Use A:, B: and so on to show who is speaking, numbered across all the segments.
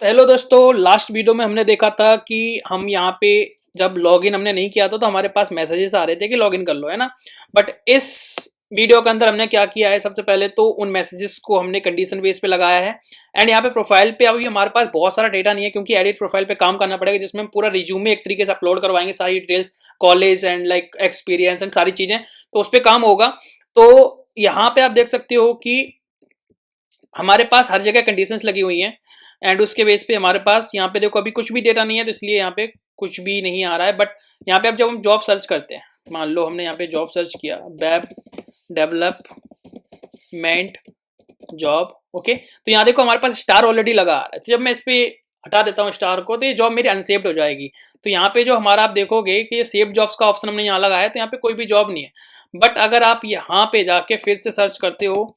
A: Hello दोस्तों, last video में हमने देखा था कि हम यहाँ पे जब लॉगिन हमने नहीं किया था तो हमारे पास मैसेजेस आ रहे थे कि लॉगिन कर लो, है ना। बट इस वीडियो के अंदर हमने क्या किया है, सबसे पहले तो उन मैसेजेस को हमने कंडीशन बेस पे लगाया है। एंड यहाँ पे प्रोफाइल पे अभी हमारे पास बहुत सारा डेटा नहीं है, क्योंकि एडिट प्रोफाइल पे काम करना पड़ेगा, जिसमें हम पूरा रिज्यूमे एक तरीके से अपलोड करवाएंगे, सारी details, college and like experience and सारी चीजें, तो उस पर काम होगा। तो यहाँ पे आप देख सकते हो कि हमारे पास हर जगह कंडीशंस लगी हुई हैं। एंड उसके बेस पे हमारे पास यहाँ पे देखो अभी कुछ भी डेटा नहीं है, तो इसलिए यहाँ पे कुछ भी नहीं आ रहा है। बट यहाँ पे अब जब हम जॉब सर्च करते हैं, मान लो हमने यहाँ पे जॉब सर्च किया, वेब डेवलपमेंट जॉब, ओके, तो यहाँ देखो हमारे पास स्टार ऑलरेडी लगा आ रहा है। तो जब मैं इस पे हटा देता हूँ स्टार को, तो ये जॉब मेरी अनसेव्ड हो जाएगी। तो यहाँ पे जो हमारा आप देखोगे कि सेव जॉब्स का ऑप्शन हमने यहाँ लगाया है, तो यहाँ पे कोई भी जॉब नहीं है। बट अगर आप यहाँ पे जाके फिर से सर्च करते हो,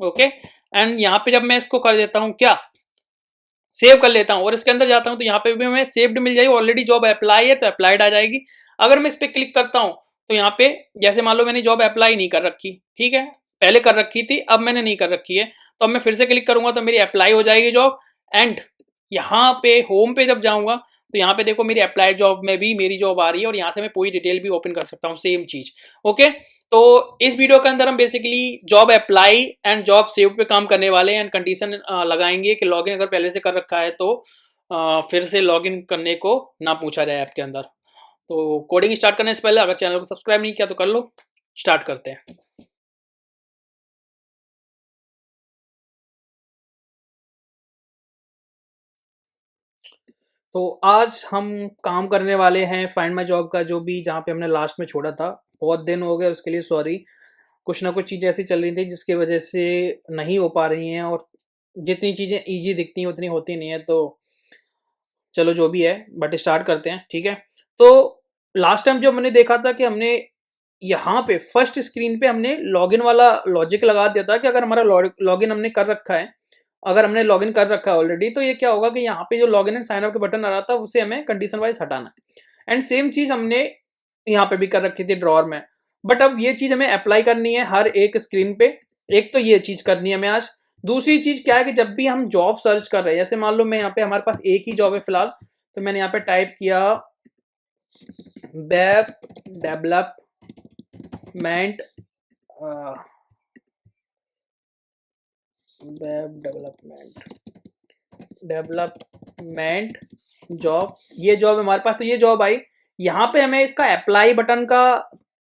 A: ओके, एंड यहाँ पे जब मैं इसको कर देता हूँ क्या, सेव कर लेता हूँ और इसके अंदर जाता हूँ, तो यहाँ पे भी हमें सेव्ड मिल जाएगी। ऑलरेडी जॉब अप्लाई है तो अप्लाइड आ जाएगी। अगर मैं इस पर क्लिक करता हूँ तो यहाँ पे जैसे मान लो मैंने जॉब अप्लाई नहीं कर रखी, ठीक है, पहले कर रखी थी, अब मैंने नहीं कर रखी है, तो अब मैं फिर से क्लिक करूंगा तो मेरी अप्लाई हो जाएगी जॉब। एंड यहाँ पे होम पे जब जाऊंगा तो यहाँ पे देखो मेरी अप्लाइड जॉब में भी मेरी जॉब आ रही है, और यहाँ से मैं पूरी डिटेल भी ओपन कर सकता हूँ, सेम चीज। ओके, तो इस वीडियो के अंदर हम basically job apply and job save पे काम करने वाले हैं। एंड कंडीशन लगाएंगे कि लॉगिन अगर पहले से कर रखा है तो फिर से लॉगिन करने को ना पूछा जाए ऐप के अंदर। तो कोडिंग स्टार्ट करने से पहले अगर चैनल को सब्सक्राइब नहीं किया तो कर लो। स्टार्ट करते हैं। तो आज हम काम करने वाले हैं फाइंड माई जॉब का, जो भी जहाँ पे हमने लास्ट में छोड़ा था। बहुत दिन हो गए, उसके लिए सॉरी। कुछ ना कुछ चीज़ें ऐसी चल रही थी जिसकी वजह से नहीं हो पा रही हैं, और जितनी चीज़ें इजी दिखती हैं उतनी होती नहीं है। तो चलो जो भी है, बट स्टार्ट करते हैं, ठीक है। तो लास्ट टाइम जो मैंने देखा था कि हमने यहाँ पे फर्स्ट स्क्रीन पे हमने लॉगिन वाला लॉजिक लगा दिया था कि अगर हमारा लॉगिन हमने कर रखा है, अगर हमने लॉगिन कर रखा है ऑलरेडी, तो ये क्या होगा कि यहाँ पे जो लॉगिन एंड साइन अप का बटन आ रहा था उसे हमें कंडीशन वाइज हटाना है। एंड सेम चीज हमने यहाँ पे भी कर रखी थी ड्रॉर में। बट अब ये चीज हमें अप्लाई करनी है हर एक स्क्रीन पे। एक तो ये चीज करनी है हमें आज। दूसरी चीज क्या है कि जब भी हम जॉब सर्च कर रहे हैं, जैसे मान लो मैं यहाँ पे, हमारे पास एक ही जॉब है फिलहाल, तो मैंने यहाँ पे टाइप किया web development, web development job, ये जॉब हमारे पास, तो ये जॉब आई। यहाँ पे हमें इसका अप्लाई बटन का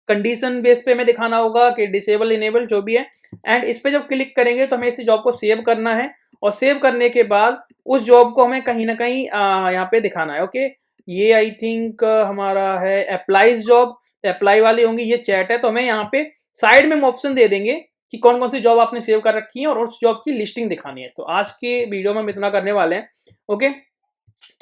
A: कंडीशन बेस पे हमें दिखाना होगा कि डिसेबल इनेबल जो भी है। एंड इस पे जब क्लिक करेंगे तो हमें इस जॉब को सेव करना है, और सेव करने के बाद उस जॉब को हमें कहीं ना कहीं यहाँ पे दिखाना है। ओके, ये आई थिंक हमारा है अप्लाईज जॉब, तो अप्लाई वाली होंगी, ये चैट है, तो हमें यहाँ पे साइड में हम ऑप्शन दे देंगे कि कौन कौन सी जॉब आपने सेव कर रखी है और उस जॉब की लिस्टिंग दिखानी है। तो आज के वीडियो में हम इतना करने वाले हैं। ओके,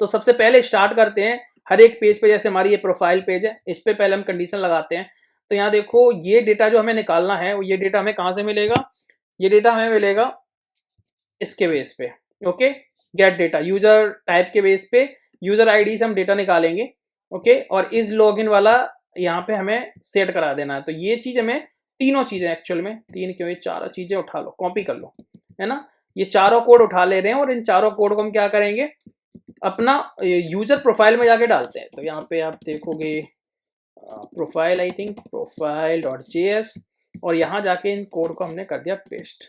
A: तो सबसे पहले स्टार्ट करते हैं हर एक पेज पे। जैसे हमारी ये प्रोफाइल पेज है, इस पे पहले हम कंडीशन लगाते हैं। तो यहाँ देखो ये डेटा जो हमें निकालना है, ये डेटा हमें कहाँ से मिलेगा, ये डेटा हमें मिलेगा इसके बेस पे। Okay, gate data user type के बेस पे यूजर आईडी से हम डेटा निकालेंगे। ओके, और इस लॉगिन वाला यहाँ पे हमें सेट करा देना है। तो ये चीज हमें, तीनों चीजें एक्चुअल में, तीन क्यों, ये चारों चीजें उठा लो, कॉपी कर लो, है ना। ये चारों कोड उठा ले रहे हैं, और इन चारों कोड को हम क्या करेंगे, अपना यूजर प्रोफाइल में जाके डालते हैं। तो यहाँ पे आप देखोगे profile, I think profile dot JS, और यहाँ जाके इन कोड को हमने कर दिया paste.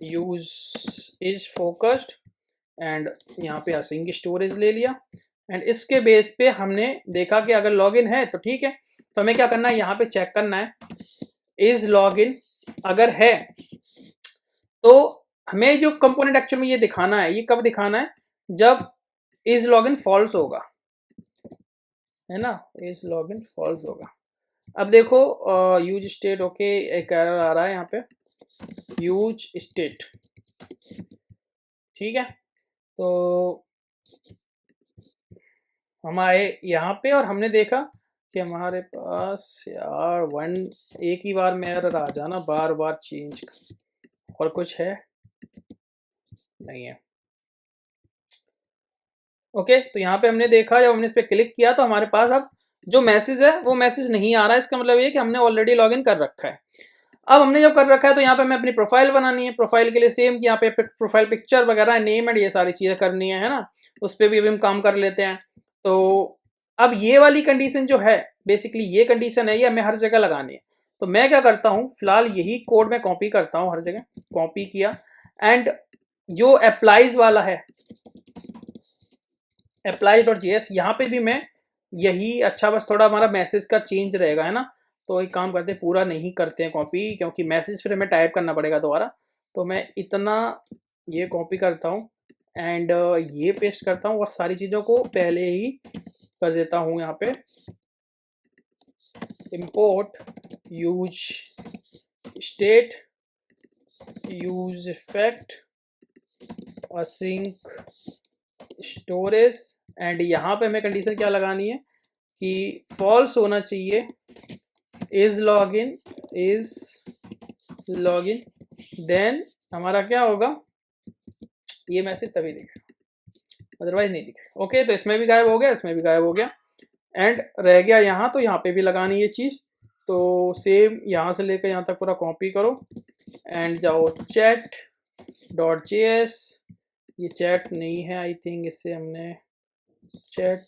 A: Use is focused, and यहाँ पे असिंग स्टोरेज ले लिया। एंड इसके बेस पे हमने देखा कि अगर लॉगिन है तो ठीक है, तो हमें क्या करना है, यहाँ पे चेक करना है इज लॉगिन। अगर है तो हमें जो कंपोनेंट एक्चुअल में ये दिखाना है, ये कब दिखाना है, जब इज लॉगिन फॉल्स होगा, है ना, इज लॉगिन फॉल्स होगा। अब देखो यूज स्टेट, ओके, एक एरर आ रहा है यहाँ पे, यूज स्टेट, ठीक है। तो हमारे यहाँ पे, और हमने देखा कि हमारे पास यार एक ही बार में एरर आ जाना, बार बार चेंज, और कुछ है नहीं है। ओके, तो यहाँ पे हमने देखा, जब हमने इस पर क्लिक किया तो हमारे पास अब जो मैसेज है वो मैसेज नहीं आ रहा है। इसका मतलब ये कि हमने ऑलरेडी लॉगिन कर रखा है। अब हमने जब कर रखा है तो यहाँ पे हमें अपनी प्रोफाइल बनानी है। प्रोफाइल के लिए सेम कि यहाँ पे प्रोफाइल पिक्चर वगैरह, नेम एंड ये सारी चीज़ें करनी है ना, उस पर भी अभी हम काम कर लेते हैं। तो अब ये वाली कंडीशन जो है, बेसिकली ये कंडीशन है, ये हमें हर जगह लगानी है। तो मैं क्या करता हूँ, फिलहाल यही कोड मैं कॉपी करता हूँ, हर जगह कॉपी किया, एंड जो अप्लाइज वाला है, applies.js, यहाँ पे भी मैं यही, अच्छा बस थोड़ा हमारा मैसेज का चेंज रहेगा, है ना। तो एक काम करते हैं, पूरा नहीं करते हैं कॉपी, क्योंकि मैसेज फिर हमें टाइप करना पड़ेगा दोबारा। तो मैं इतना ये कॉपी करता हूँ एंड ये पेस्ट करता हूँ, और सारी चीज़ों को पहले ही कर देता हूँ यहाँ पे, import use state use effect async storage, and यहाँ पे हमें कंडीशन क्या लगानी है कि फॉल्स होना चाहिए, इज लॉगिन देन हमारा क्या होगा, ये मैसेज तभी दिखेगा, अदरवाइज नहीं दिखेगा। ओके, तो इसमें भी गायब हो गया, इसमें भी गायब हो गया, एंड रह गया यहाँ, तो यहाँ पे भी लगानी ये चीज़। तो सेम यहाँ से लेकर यहाँ तक पूरा कॉपी करो एंड जाओ chat.js, ये चैट नहीं है आई थिंक, इससे हमने चैट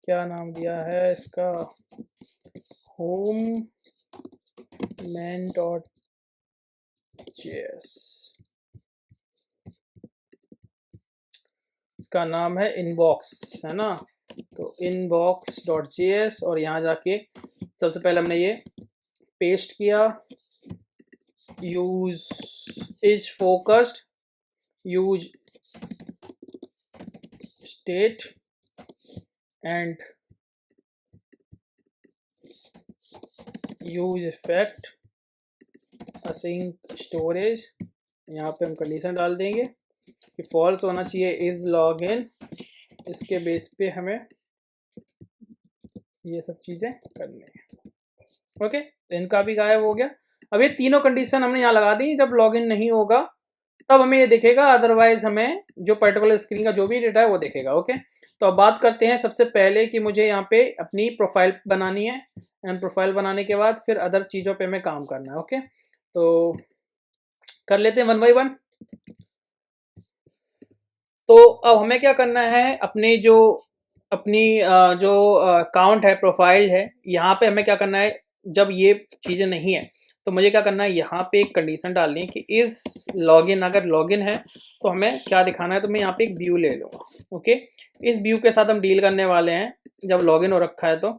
A: क्या नाम दिया है इसका, होम मैन डॉट जेएस, इसका नाम है इनबॉक्स, है ना। तो inbox.js, और यहाँ जाके सबसे पहले हमने ये पेस्ट किया, use is focused, use state and use effect async storage. यहाँ पे हम कंडीशन डाल देंगे कि फॉल्स होना चाहिए इज लॉग इन, इसके बेस पे हमें ये सब चीज़ें करनी है। ओके, इनका भी गायब हो गया। अब ये तीनों कंडीशन हमने यहाँ लगा दी, जब लॉगिन नहीं होगा तब हमें ये दिखेगा, अदरवाइज हमें जो पर्टिकुलर स्क्रीन का जो भी डेटा है वो दिखेगा। ओके, तो अब बात करते हैं सबसे पहले कि मुझे यहाँ पे अपनी प्रोफाइल बनानी है, एंड प्रोफाइल बनाने के बाद फिर अदर चीज़ों पे हमें काम करना है। ओके, तो कर लेते हैं वन बाई वन। तो अब हमें क्या करना है, अपनी जो अकाउंट है, प्रोफाइल है, यहाँ पे हमें क्या करना है, जब ये चीज़ें नहीं है तो मुझे क्या करना है, यहाँ पे एक कंडीशन डालनी है कि इस लॉगिन, अगर लॉगिन है तो हमें क्या दिखाना है, तो मैं यहाँ पे एक व्यू ले लूँगा। ओके, इस व्यू के साथ हम डील करने वाले हैं जब लॉगिन हो रखा है। तो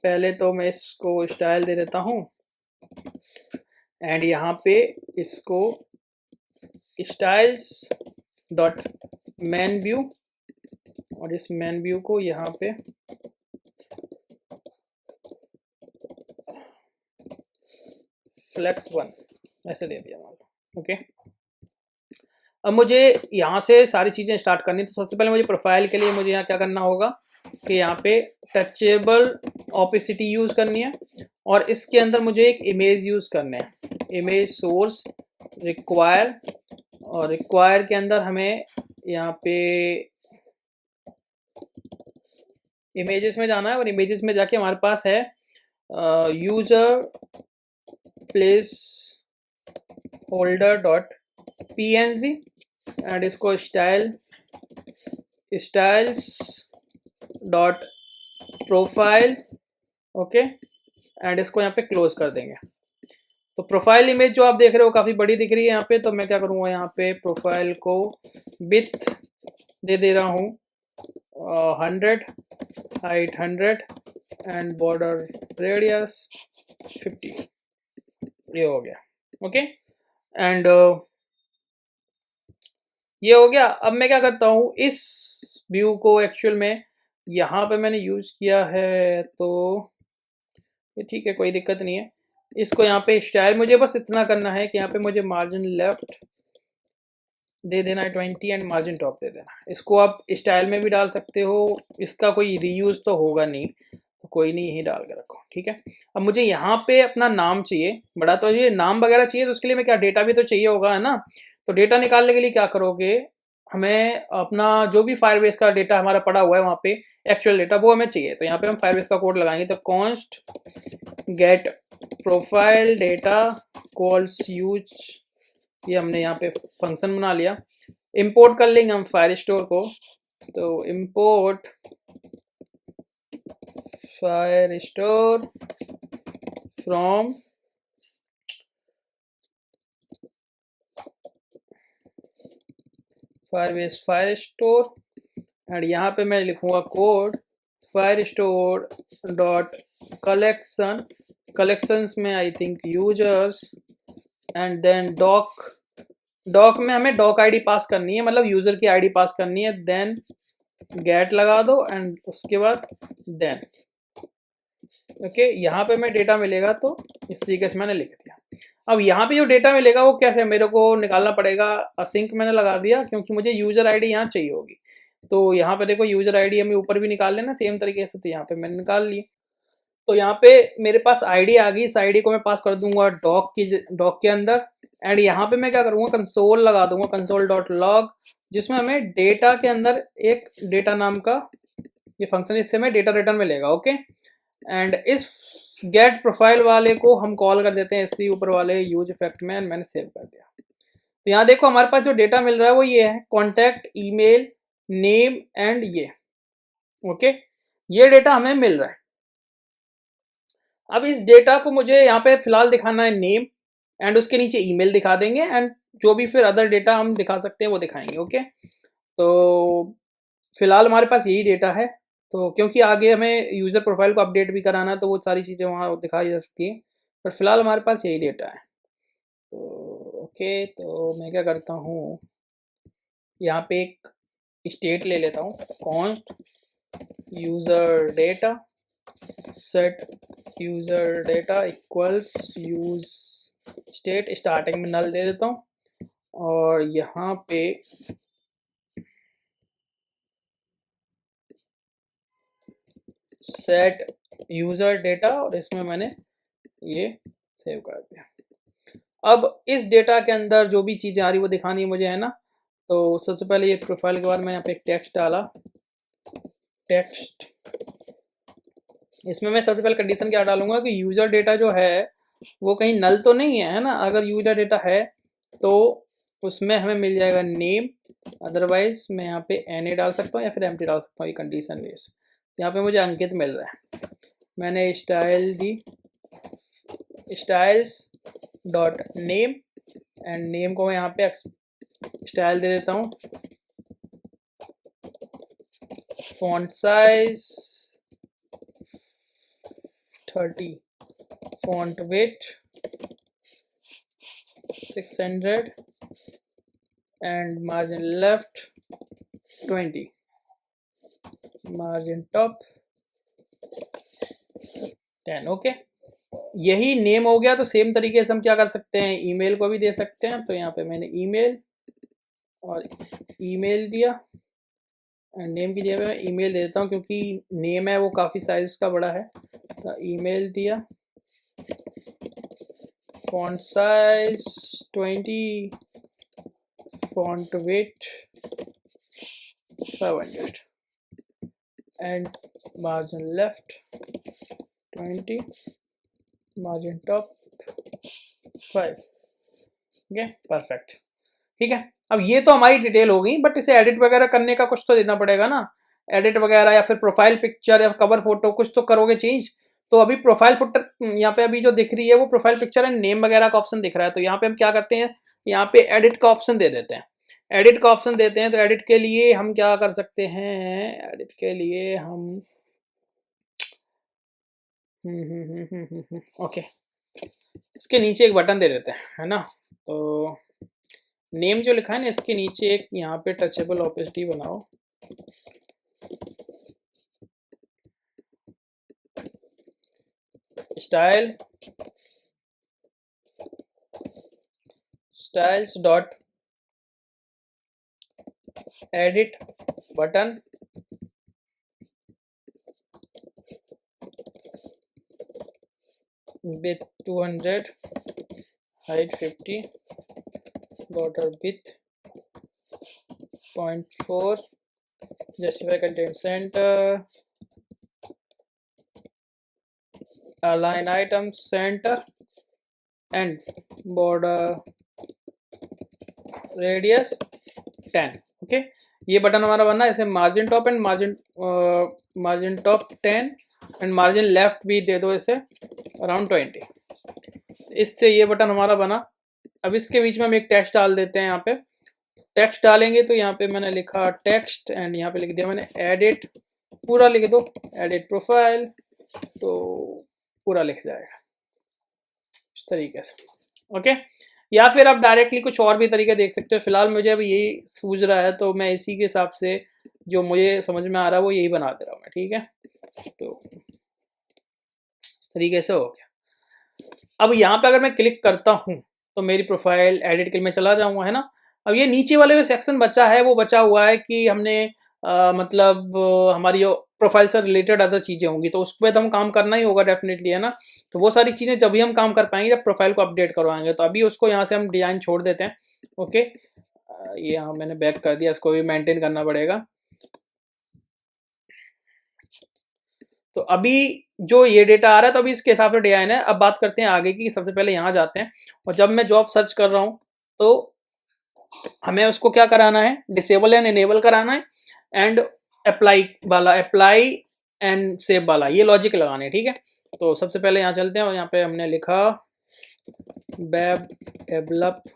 A: पहले तो मैं इसको स्टाइल दे देता हूँ, एंड यहाँ पे इसको स्टाइल्स डॉट मैन व्यू, और इस मैन व्यू को यहाँ पे फ्लेक्स 1 ऐसे दे दिया मान लो। ओके, अब मुझे यहाँ से सारी चीज़ें स्टार्ट करनी, तो सबसे पहले मुझे प्रोफाइल के लिए मुझे यहाँ क्या करना होगा कि यहाँ पे टचेबल ऑपेसिटी यूज़ करनी है, और इसके अंदर मुझे एक इमेज यूज़ करना है, इमेज सोर्स रिक्वायर, और रिक्वायर के अंदर हमें यहाँ पे इमेजेस में जाना है, और इमेजेस में जाके हमारे पास है user place holder dot png, and इसको styles dot profile. Okay, and इसको यहाँ पे क्लोज कर देंगे। तो प्रोफाइल इमेज जो आप देख रहे हो काफ़ी बड़ी दिख रही है यहाँ पे, तो मैं क्या करूँगा, यहाँ पे प्रोफाइल को विथ दे दे रहा हूँ 100, हाइट 100 एंड बॉर्डर रेडियस 50, ये हो गया। ओके, एंड ये हो गया। अब मैं क्या करता हूँ, इस व्यू को एक्चुअल में यहाँ पे मैंने यूज़ किया है, तो ये ठीक है, कोई दिक्कत नहीं है। इसको यहाँ पे स्टाइल मुझे बस इतना करना है कि यहाँ पे मुझे मार्जिन लेफ्ट दे देना है 20 एंड मार्जिन टॉप दे देना। इसको आप स्टाइल में भी डाल सकते हो, इसका कोई रीयूज़ तो होगा नहीं, तो कोई नहीं, यही डाल के रखो। ठीक है, अब मुझे यहाँ पे अपना नाम चाहिए बड़ा, तो ये नाम वगैरह चाहिए, तो उसके लिए मैं क्या, डेटा भी तो चाहिए होगा, है ना। तो डेटा निकालने के लिए क्या करोगे, हमें अपना जो भी फायरबेस का डेटा हमारा पड़ा हुआ है वहाँ पे एक्चुअल डेटा वो हमें चाहिए। तो यहाँ पे हम फायरबेस का कोड लगाएंगे, तो const get profile data calls use, ये हमने यहाँ पे फंक्शन बना लिया। इंपोर्ट कर लेंगे हम फायर स्टोर को, तो import Firestore from Firebase Firestore, and यहाँ पे मैं लिखूंगा code Firestore dot collection, collections में I think users, and then doc में हमें डॉक आईडी पास करनी है, मतलब यूजर की आईडी पास करनी है, देन गेट लगा दो एंड उसके बाद देन ओके। यहाँ पे मैं डेटा मिलेगा तो इस तरीके से मैंने लिख दिया। अब यहाँ पे जो डेटा मिलेगा वो कैसे मेरे को निकालना पड़ेगा, असिंक मैंने लगा दिया क्योंकि मुझे यूजर आईडी यहाँ चाहिए होगी। तो यहाँ पे देखो यूजर आईडी हमें ऊपर भी निकाल लेना सेम तरीके से, तो यहाँ पे मैंने निकाल ली। तो यहाँ पे मेरे पास आईडी आ गई, इस आईडी को मैं पास कर दूंगा डॉक के अंदर, एंड यहाँ पे मैं क्या करूँगा कंसोल लगा दूंगा, कंसोल डॉट लॉग, जिसमें हमें डेटा के अंदर एक डेटा नाम का ये फंक्शन, इससे हमें डेटा रिटर्न मिलेगा। ओके, एंड इस गेट प्रोफाइल वाले को हम कॉल कर देते हैं इसी ऊपर वाले यूज इफेक्ट में, मैंने सेव कर दिया। तो यहाँ देखो हमारे पास जो डेटा मिल रहा है वो ये है, कॉन्टैक्ट, ईमेल, नेम एंड ये ओके, ये डेटा हमें मिल रहा है। अब इस डेटा को मुझे यहाँ पे फिलहाल दिखाना है नेम, एंड उसके नीचे ईमेल दिखा देंगे, एंड जो भी फिर अदर डेटा हम दिखा सकते हैं वो दिखाएंगे। ओके, तो फिलहाल हमारे पास यही डेटा है, तो क्योंकि आगे हमें यूज़र प्रोफाइल को अपडेट भी कराना है तो वो सारी चीज़ें वहाँ दिखाई जा सकती हैं, पर फिलहाल हमारे पास यही डेटा है। तो ओके, तो मैं क्या करता हूँ यहाँ पे एक स्टेट ले लेता हूँ, const user data set user data equals use state, starting में नल दे देता हूँ, और यहाँ पे सेट यूज़र डेटा, और इसमें मैंने ये सेव कर दिया। अब इस डेटा के अंदर जो भी चीज़ें आ रही वो दिखानी है मुझे, है ना। तो सबसे पहले ये प्रोफाइल के बाद मैं यहाँ पे एक टेक्स्ट डाला, टेक्स्ट, इसमें मैं सबसे पहले कंडीशन क्या डालूंगा कि यूज़र डेटा जो है वो कहीं नल तो नहीं है, है ना। अगर यूज़र डेटा है तो उसमें हमें मिल जाएगा नेम, अदरवाइज मैं यहाँ पे एन डाल सकता हूँ या फिर एम्प्टी डाल सकता हूँ, ये कंडीशन बेस। यहाँ पे मुझे अंकित मिल रहा है, मैंने style the, styles dot name, and name को मैं यहाँ पे स्टाइल दे देता हूँ, font size 30, font width 600 and margin left 20, margin top 10। Okay, यही नेम हो गया। तो सेम तरीके से हम क्या कर सकते हैं, ईमेल को भी दे सकते हैं। तो यहाँ पे मैंने ईमेल और ईमेल दिया, नेम की जगह मैं ईमेल देता हूँ क्योंकि नेम है वो काफ़ी साइज का बड़ा है। तो ईमेल दिया, font size 20, font weight 500 and margin left 20, margin top 5। Okay, perfect, ठीक है। अब ये तो हमारी डिटेल हो गई, बट इसे एडिट वगैरह करने का कुछ तो देना पड़ेगा ना, एडिट वगैरह, या फिर प्रोफाइल पिक्चर या कवर फोटो कुछ तो करोगे चेंज। तो अभी प्रोफाइल फोटो यहाँ पे अभी जो दिख रही है वो प्रोफाइल पिक्चर एंड नेम वगैरह का ऑप्शन दिख रहा है। तो यहाँ पे हम क्या करते हैं, यहाँ पे एडिट का ऑप्शन दे देते हैं, एडिट का ऑप्शन देते हैं। तो एडिट के लिए हम क्या कर सकते हैं, एडिट के लिए हम ओके, इसके नीचे एक बटन दे देते हैं, है ना। तो नेम जो लिखा है ना इसके नीचे एक यहाँ पे टचेबल ऑपेसिटी बनाओ, style styles dot edit button with 200 height 50 border with 0.4 justify content center, align item center and border radius 10. Okay, ये बटन हमारा बनना है। ऐसे margin top and margin top 10 and margin left भी दे दो ऐसे अराउंड 20। इससे ये बटन हमारा बना। अब इसके बीच में हम एक टेक्स्ट डाल देते हैं। यहाँ पे टेक्स्ट डालेंगे तो यहाँ पे मैंने लिखा टेक्स्ट एंड यहाँ पे लिख दिया मैंने एडिट, पूरा लिख दो एडिट प्रोफाइल, तो पूरा लिख जाएगा इस तरीके से। ओके, या फिर आप डायरेक्टली कुछ और भी तरीके देख सकते हो। फिलहाल मुझे अब यही सूझ रहा है तो मैं इसी के हिसाब से जो मुझे समझ में आ रहा है वो यही बना दे रहा हूँ मैं। ठीक है, तो इस तरीके से हो गया। अब यहाँ पे अगर मैं क्लिक करता हूँ तो मेरी प्रोफाइल एडिट के लिए मैं चला जाऊँगा, है ना। अब ये नीचे वाले जो सेक्शन बचा है वो बचा हुआ है कि हमने मतलब हमारी प्रोफाइल से रिलेटेड अदर चीज़ें होंगी तो उस पर तो हम काम करना ही होगा डेफिनेटली, है ना। तो वो सारी चीज़ें जब भी हम काम कर पाएंगे जब प्रोफाइल को अपडेट करवाएंगे। तो अभी उसको यहाँ से हम डिज़ाइन छोड़ देते हैं। ओके, ये यहाँ मैंने बैक कर दिया, इसको भी मेंटेन करना पड़ेगा। तो अभी जो ये डेटा आ रहा है तो अभी इसके हिसाब से डिजाइन है। अब बात करते हैं आगे की। सबसे पहले यहाँ जाते हैं और जब मैं जॉब सर्च कर रहा हूँ तो हमें उसको क्या कराना है, डिसेबल एंड इनेबल कराना है एंड अप्लाई वाला, अप्लाई एंड सेव वाला, ये लॉजिक लगाने हैं। ठीक है, तो सबसे पहले यहाँ चलते हैं और यहाँ पे हमने लिखा वेब डेवलपमेंट,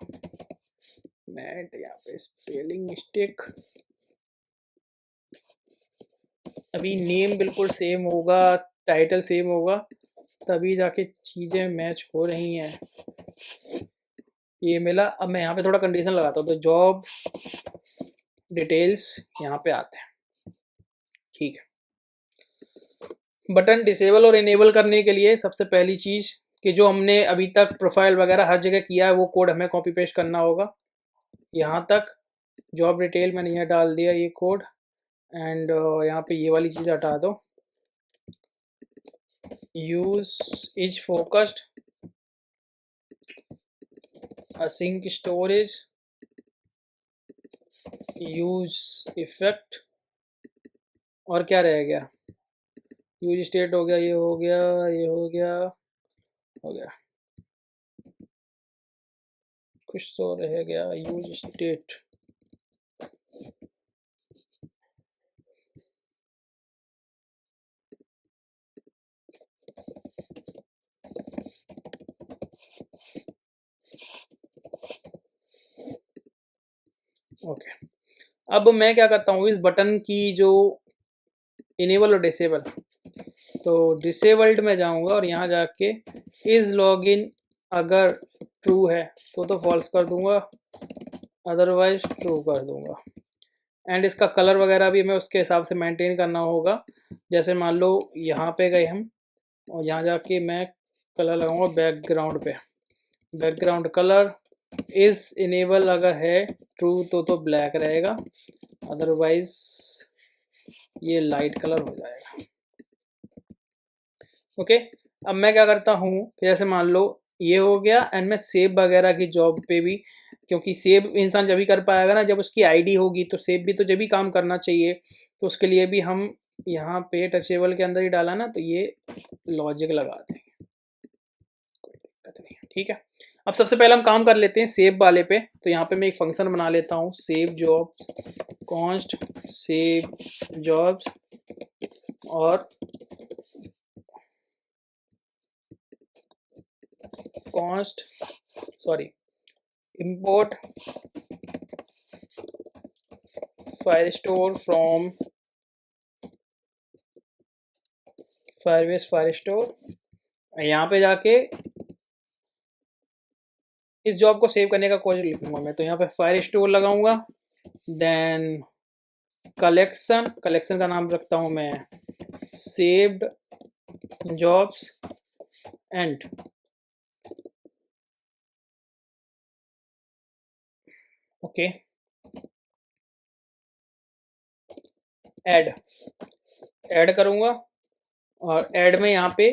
A: यहाँ पे स्पेलिंग मिस्टेक। अभी नेम बिल्कुल सेम होगा, टाइटल सेम होगा, तभी जाके चीज़ें मैच हो रही हैं। ये मिला। अब मैं यहाँ पे थोड़ा कंडीशन लगाता हूँ तो जॉब डिटेल्स यहाँ पे आते हैं। ठीक है, बटन डिसेबल और इनेबल करने के लिए सबसे पहली चीज़ कि जो हमने अभी तक प्रोफाइल वगैरह हर जगह किया है वो कोड हमें कॉपी पेस्ट करना होगा। यहाँ तक जॉब डिटेल मैंने यहाँ डाल दिया ये कोड एंड यहाँ पे ये वाली चीज़ हटा दो, use is focused, async storage, use effect, और क्या रह गया, यूज स्टेट हो गया, ये हो गया, ये हो गया, हो गया, कुछ तो रह गया, यूज स्टेट। ओके, अब मैं क्या करता हूँ इस बटन की जो इनेबल और डिसेबल, तो डिसेबल्ड में जाऊंगा और यहाँ जाके इज लॉगिन अगर ट्रू है तो फॉल्स कर दूंगा, अदरवाइज ट्रू कर दूंगा। एंड इसका कलर वगैरह भी हमें उसके हिसाब से मेंटेन करना होगा। जैसे मान लो यहाँ पे गए हम और यहाँ जाके मैं कलर लगाऊंगा बैकग्राउंड पे, बैकग्राउंड कलर इज इनेबल अगर है ट्रू तो ब्लैक रहेगा, अदरवाइज ये लाइट कलर हो जाएगा। ओके, अब मैं क्या करता हूँ कि जैसे मान लो ये हो गया एंड मैं सेव वगैरह की जॉब पे भी, क्योंकि सेव इंसान जब भी कर पाएगा ना जब उसकी आईडी होगी, तो सेव भी तो जब भी काम करना चाहिए, तो उसके लिए भी हम यहाँ पे टचेबल के अंदर ही डाला ना तो ये लॉजिक लगा देंगे, कोई दिक्कत नहीं है। ठीक है, अब सबसे पहले हम काम कर लेते हैं सेव वाले पे। तो यहाँ पे मैं एक फंक्शन बना लेता हूँ save jobs, const save jobs और const import firestore from firebase firestore। यहाँ पे जाके इस जॉब को सेव करने का कोड लिखूंगा मैं, तो यहाँ पे firestore लगाऊंगा, देन कलेक्शन का नाम रखता हूँ मैं saved jobs and okay add करूँगा और ऐड में यहाँ पे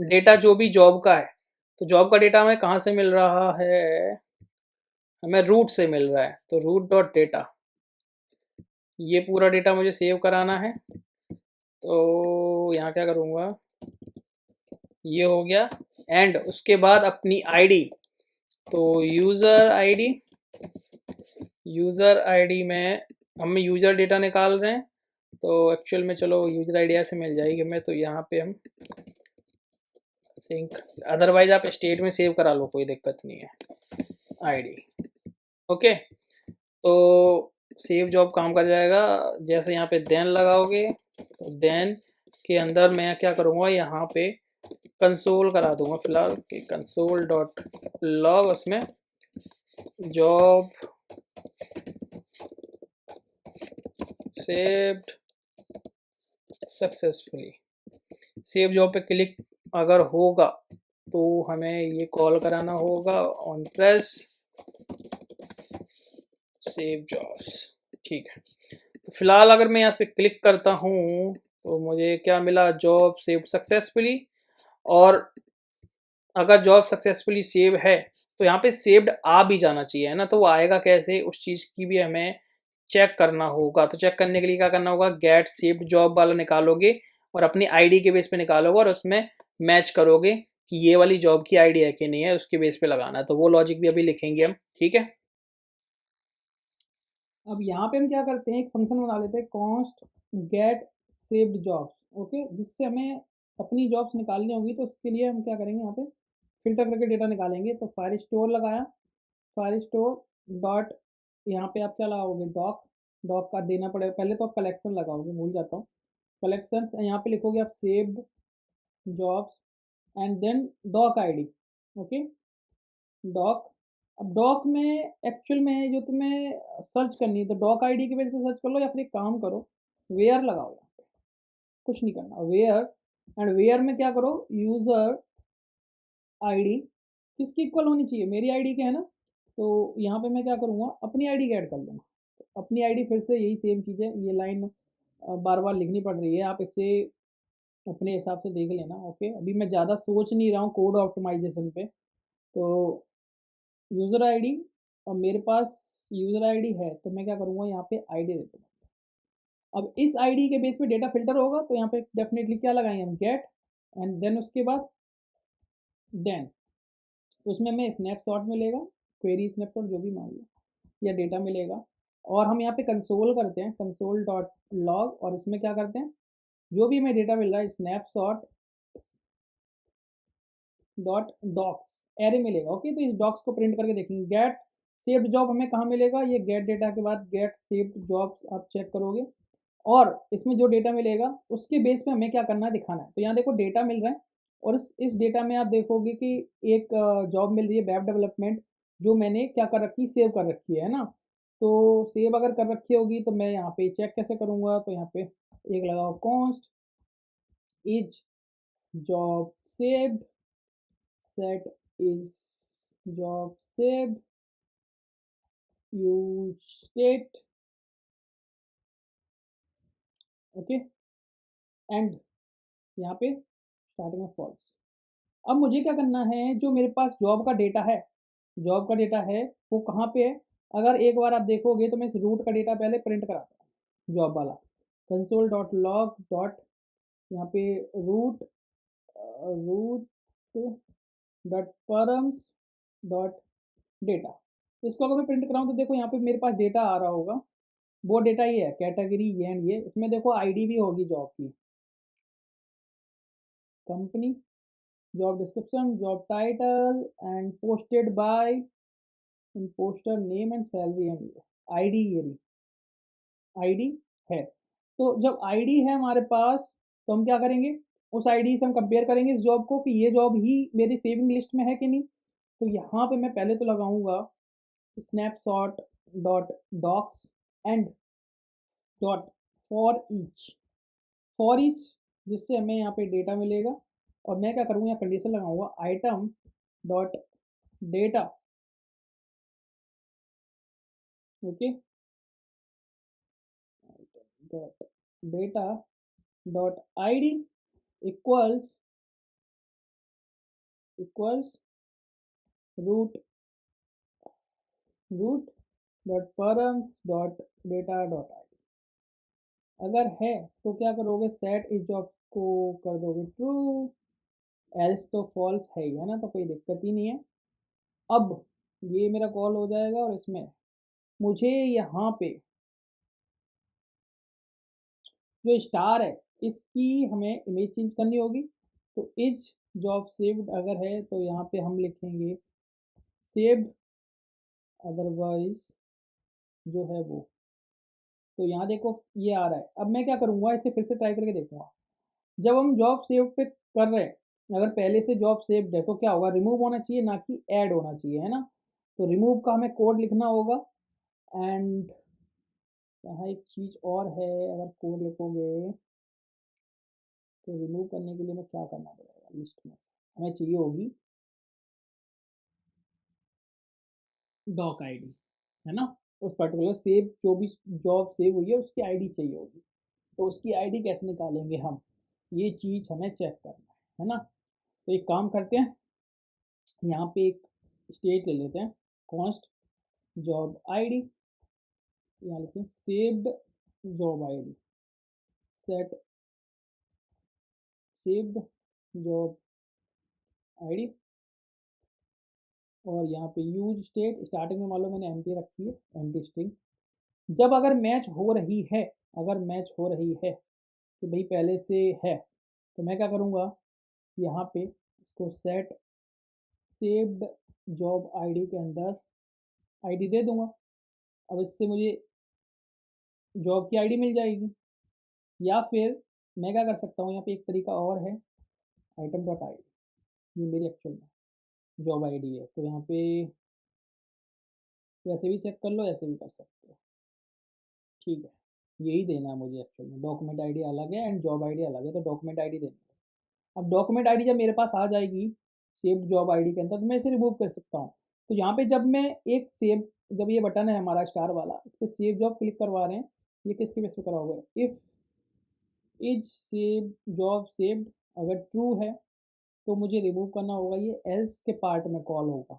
A: डेटा जो भी जॉब का है, तो जॉब का डेटा हमें कहाँ से मिल रहा है, हमें रूट से मिल रहा है, तो रूट डॉट डेटा ये पूरा डेटा मुझे सेव कराना है, तो यहाँ क्या करूँगा, ये हो गया। एंड उसके बाद अपनी आईडी, तो यूज़र आईडी में हम यूज़र डेटा निकाल रहे हैं, तो एक्चुअल में चलो यूज़र आईडी ऐसे मिल जाएगी हमें, तो यहाँ पे हम सिंक, अदरवाइज आप स्टेट में सेव करा लो, कोई दिक्कत नहीं है, आईडी। ओके, तो सेव जॉब काम कर जाएगा। जैसे यहाँ पे देन लगाओगे, तो देन के अंदर मैं क्या करूँगा, यहाँ पे कंसोल करा दूंगा फिलहाल कि कंसोल डॉट लॉग, उसमें job saved successfully. Save job पे क्लिक अगर होगा तो हमें ये कॉल कराना होगा ऑन प्रेस सेव जॉब्स। ठीक है, तो फिलहाल अगर मैं यहाँ पे क्लिक करता हूँ तो मुझे क्या मिला, जॉब सेव सक्सेसफुली। और अगर जॉब सक्सेसफुली सेव है तो यहाँ पे सेव्ड आ भी जाना चाहिए, है ना। तो वो आएगा कैसे, उस चीज़ की भी हमें चेक करना होगा। तो चेक करने के लिए क्या करना होगा, गेट सेव्ड जॉब वाला निकालोगे और अपनी आईडी के बेस पे निकालोगे और उसमें मैच करोगे कि ये वाली जॉब की आईडी है कि नहीं है, उसके बेस पे लगाना है। तो वो लॉजिक भी अभी लिखेंगे हम, ठीक है। अब यहाँ पे हम क्या करते हैं, एक फंक्शन बना लेते हैं, const gate saved jobs. Okay, जिससे हमें अपनी जॉब्स निकालनी होगी, तो उसके लिए हम क्या करेंगे, यहाँ पे फिल्टर करके डेटा निकालेंगे। तो फायर स्टोर लगाया, फायर स्टोर डॉट, यहाँ पे आप क्या लगाओगे, डॉक। डॉक का देना पड़ेगा, पहले तो आप कलेक्शन लगाओगे, भूल जाता हूँ। कलेक्शन यहाँ पे लिखोगे आप saved jobs and then doc ID. Okay, doc. अब डॉक में एक्चुअल में जो तुम्हें सर्च करनी है, तो डॉक आईडी की वजह से सर्च कर लो, या फिर एक काम करो, वेयर लगाओ। यहाँ पे कुछ नहीं करना, वेयर। एंड वेयर में क्या करो, यूजर आईडी किसकी इक्वल होनी चाहिए, मेरी आईडी के, है ना। तो यहाँ पे मैं क्या करूँगा, अपनी आईडी ऐड कर लूँगा। तो अपनी आईडी फिर से यही सेम चीज़ है, ये लाइन बार बार लिखनी पड़ रही है, आप इसे अपने हिसाब से देख लेना। ओके, अभी मैं ज़्यादा सोच नहीं रहा हूँ कोड ऑप्टिमाइजेशन पे। तो यूज़र आईडी, और मेरे पास यूज़र आईडी है, तो मैं क्या करूँगा, यहाँ पे आईडी दे दूँगा। अब इस आईडी के बेस पे डेटा फिल्टर होगा, तो यहाँ पे डेफिनेटली क्या लगाएंगे हम, गेट। एंड देन उसके बाद देन उसमें हमें स्नैपशॉट मिलेगा, क्वेरी स्नैपशॉट जो भी मान लो, या डेटा मिलेगा। और हम यहाँ पे कंसोल करते हैं, कंसोल डॉट लॉग, और इसमें क्या करते हैं, जो भी हमें डेटा मिल रहा है स्नैपशॉट डॉट डॉक्स एरे मिलेगा। ओके, तो इस डॉक्स को प्रिंट करके देखेंगे। गेट सेव्ड जॉब हमें कहाँ मिलेगा, ये गेट डेटा के बाद गेट सेव्ड जॉब आप चेक करोगे, और इसमें जो डेटा मिलेगा उसके बेस पे हमें क्या करना है, दिखाना है। तो यहाँ देखो डेटा मिल रहा है, और इस डेटा में आप देखोगे कि एक जॉब मिल रही है वेब डेवलपमेंट, जो मैंने क्या कर रखी, सेव कर रखी है ना। तो सेव अगर कर रखी होगी तो मैं यहाँ पे चेक कैसे करूँगा, तो यहाँ पे एक लगाओ, const is job saved, set is job saved, use state. Okay, and यहाँ पे स्टार्टिंग में फॉल्स। अब मुझे क्या करना है, जो मेरे पास जॉब का डेटा है, जॉब का डेटा है वो कहाँ पे है। अगर एक बार आप देखोगे तो मैं इस रूट का डेटा पहले प्रिंट कराता हूँ, जॉब वाला, कंसोल डॉट लॉग डॉट, यहाँ पे root, root dot params dot data. इसको अगर मैं प्रिंट कराऊँ तो देखो यहाँ पे मेरे पास डेटा आ रहा होगा, वो डेटा ये है, कैटेगरी ये एंड ये, इसमें देखो आईडी भी होगी जॉब की, company, job description, job title and posted bye, poster name and salary and ID, ये रही आईडी है। तो जब आईडी है हमारे पास, तो हम क्या करेंगे, उस आईडी से हम कंपेयर करेंगे इस जॉब को कि ये जॉब ही मेरी सेविंग लिस्ट में है कि नहीं। तो यहाँ पे मैं पहले तो लगाऊंगा snapshot dot docs and dot for each, जिससे हमें यहाँ पे डेटा मिलेगा। और मैं क्या करूँगा, यहाँ कंडीशन लगाऊंगा, item dot data. Okay, dot data dot ID equals equals root root dot params dot data dot I. अगर है तो क्या करोगे, सेट इस जॉब को कर दोगे ट्रू, एल्स तो फॉल्स है ही, है ना, तो कोई दिक्कत ही नहीं है। अब ये मेरा कॉल हो जाएगा और इसमें मुझे यहाँ पे जो स्टार है इसकी हमें इमेज चेंज करनी होगी। तो इज जॉब सेव्ड अगर है तो यहाँ पे हम लिखेंगे सेव्ड, अदरवाइज जो है वो। तो यहाँ देखो ये आ रहा है। अब मैं क्या करूँगा, इसे फिर से ट्राई करके देखूंगा। जब हम जॉब सेव पे कर रहे हैं, अगर पहले से जॉब सेव्ड है तो क्या होगा, रिमूव होना चाहिए ना कि ऐड होना चाहिए, है ना। तो रिमूव का हमें कोड लिखना होगा। एंड यहाँ एक चीज़ और है, अगर कोड लिखोगे तो रिमूव करने के लिए मैं क्या करना पड़ेगा, लिस्ट में से हमें चाहिए होगी डॉक आईडी, है ना। उस पर्टिकुलर सेव जो भी जॉब सेव हुई है उसकी आईडी चाहिए होगी। तो उसकी आईडी कैसे निकालेंगे हम, ये चीज़ हमें चेक करना है ना। तो एक काम करते हैं, यहाँ पे एक स्टेट ले लेते हैं, कॉन्स्ट जॉब आईडी, यहाँ लिखते हैं saved job ID, set saved job ID. और यहाँ पे यूज स्टेट, स्टार्टिंग में मान लो मैंने एम्प्टी रखी है, एम्प्टी स्ट्रिंग। जब अगर मैच हो रही है, अगर मैच हो रही है कि भाई पहले से है, तो मैं क्या करूँगा, यहाँ पे इसको सेट सेव्ड जॉब आईडी के अंदर आईडी दे दूंगा। अब इससे मुझे जॉब की आईडी मिल जाएगी। या फिर मैं क्या कर सकता हूँ, यहाँ पे एक तरीका और है, आइटम डॉट आई डी, ये मेरी एक्चुअल में जॉब आईडी है। तो यहाँ पे वैसे भी चेक कर लो, ऐसे भी कर सकते हो, ठीक है। यही देना है मुझे एक्चुअल में, डॉक्यूमेंट आईडी अलग है एंड जॉब आईडी अलग है, तो डॉक्यूमेंट आईडी देनी है। अब डॉक्यूमेंट आईडी जब मेरे पास आ जाएगी सेव्ड जॉब आईडी के अंदर, तो मैं इसे रिमूव कर सकता हूँ। तो यहाँ पे जब मैं एक सेव, जब ये बटन है हमारा स्टार वाला, इस पर सेव जॉब क्लिक करवा रहे हैं, ये किसके बेस पे करा होगा, if is save job saved, अगर ट्रू है तो मुझे रिमूव करना होगा, ये एल्स के पार्ट में कॉल होगा,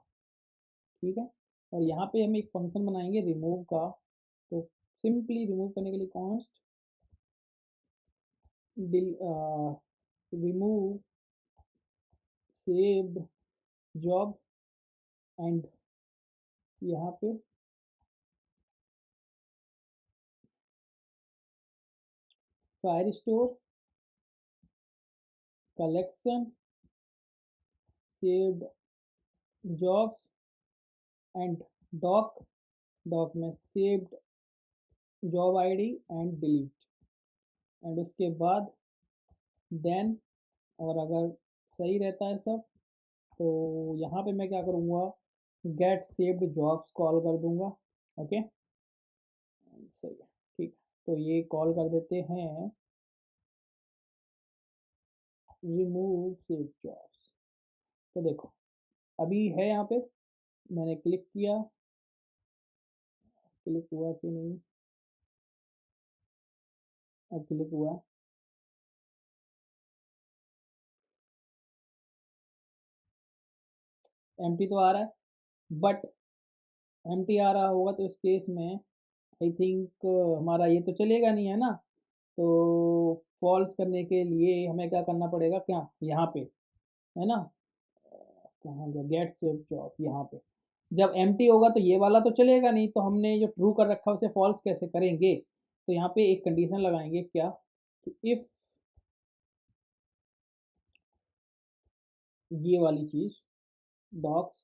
A: ठीक है। और यहाँ पे हम एक फंक्शन बनाएंगे रिमूव का। तो सिंपली रिमूव करने के लिए const remove saved job, and यहाँ पे Firestore collection saved jobs and doc, doc में saved job ID and delete, and उसके बाद देन, और अगर सही रहता है सब, तो यहाँ पे मैं क्या करूँगा, गेट सेव्ड जॉब्स कॉल कर दूंगा। ओके, सही है, ठीक है। तो ये कॉल कर देते हैं रिमूव सेव जॉब्स। तो देखो अभी है यहाँ पे, मैंने क्लिक किया, क्लिक हुआ कि नहीं, अब क्लिक हुआ, एम्प्टी तो आ रहा है, बट एम्प्टी आ रहा होगा तो इस केस में आई थिंक हमारा ये तो चलेगा नहीं, है ना। तो फॉल्स करने के लिए हमें क्या करना पड़ेगा, क्या यहाँ पे, है ना, कहाँ गया गेट सेव जॉब, यहाँ पे जब एम्प्टी होगा तो ये वाला तो चलेगा नहीं, तो हमने जो ट्रू कर रखा है उसे फॉल्स कैसे करेंगे। तो यहाँ पे एक कंडीशन लगाएंगे, क्या, इफ ये वाली चीज डॉक्स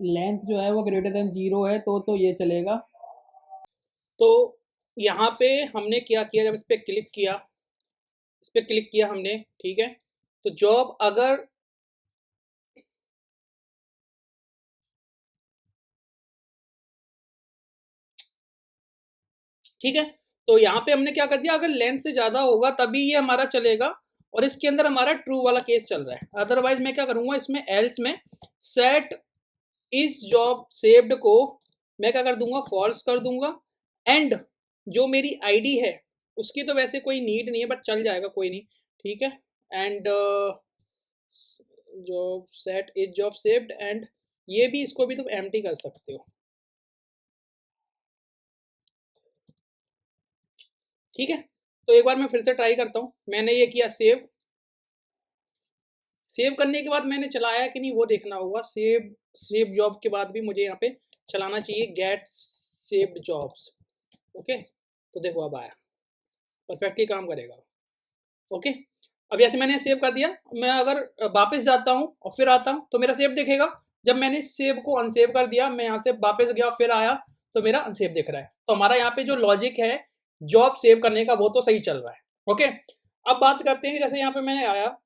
A: लेंथ जो है वो ग्रेटर देन 0 है तो ये चलेगा। तो यहाँ पे हमने क्या किया, जब इस पर क्लिक किया, इस पर क्लिक किया हमने, ठीक है। तो जॉब अगर, ठीक है, तो यहाँ पे हमने क्या कर दिया, अगर लेंथ से ज्यादा होगा तभी ये हमारा चलेगा, और इसके अंदर हमारा ट्रू वाला केस चल रहा है। अदरवाइज मैं क्या करूंगा, इसमें एल्स में सेट इस जॉब सेव्ड को मैं क्या कर दूंगा, फॉल्स कर दूंगा। एंड जो मेरी आईडी है उसकी तो वैसे कोई नीड नहीं है, बट चल जाएगा, कोई नहीं, ठीक है। And job set is job saved, and ये भी, इसको भी तुम एम्प्टी कर सकते हो। ठीक है, तो एक बार मैं फिर से ट्राई करता हूँ। मैंने ये किया सेव। सेव करने के बाद मैंने चलाया कि नहीं वो देखना होगा। सेव जॉब के बाद भी मुझे यहाँ पे चलाना चाहिए गेट सेव्ड जॉब्स। ओके, तो देखो अब आया, परफेक्टली काम करेगा। ओके, अब जैसे मैंने सेव कर दिया, मैं अगर वापस जाता हूँ और फिर आता हूँ तो मेरा सेव दिखेगा। जब मैंने सेव को अनसेव कर दिया, मैं यहाँ से वापस गया फिर आया तो मेरा अनसेव दिख रहा है। तो हमारा यहाँ पे जो लॉजिक है जॉब सेव करने का वो तो सही चल रहा है। ओके, अब बात करते हैं, जैसे यहाँ पे मैंने आया,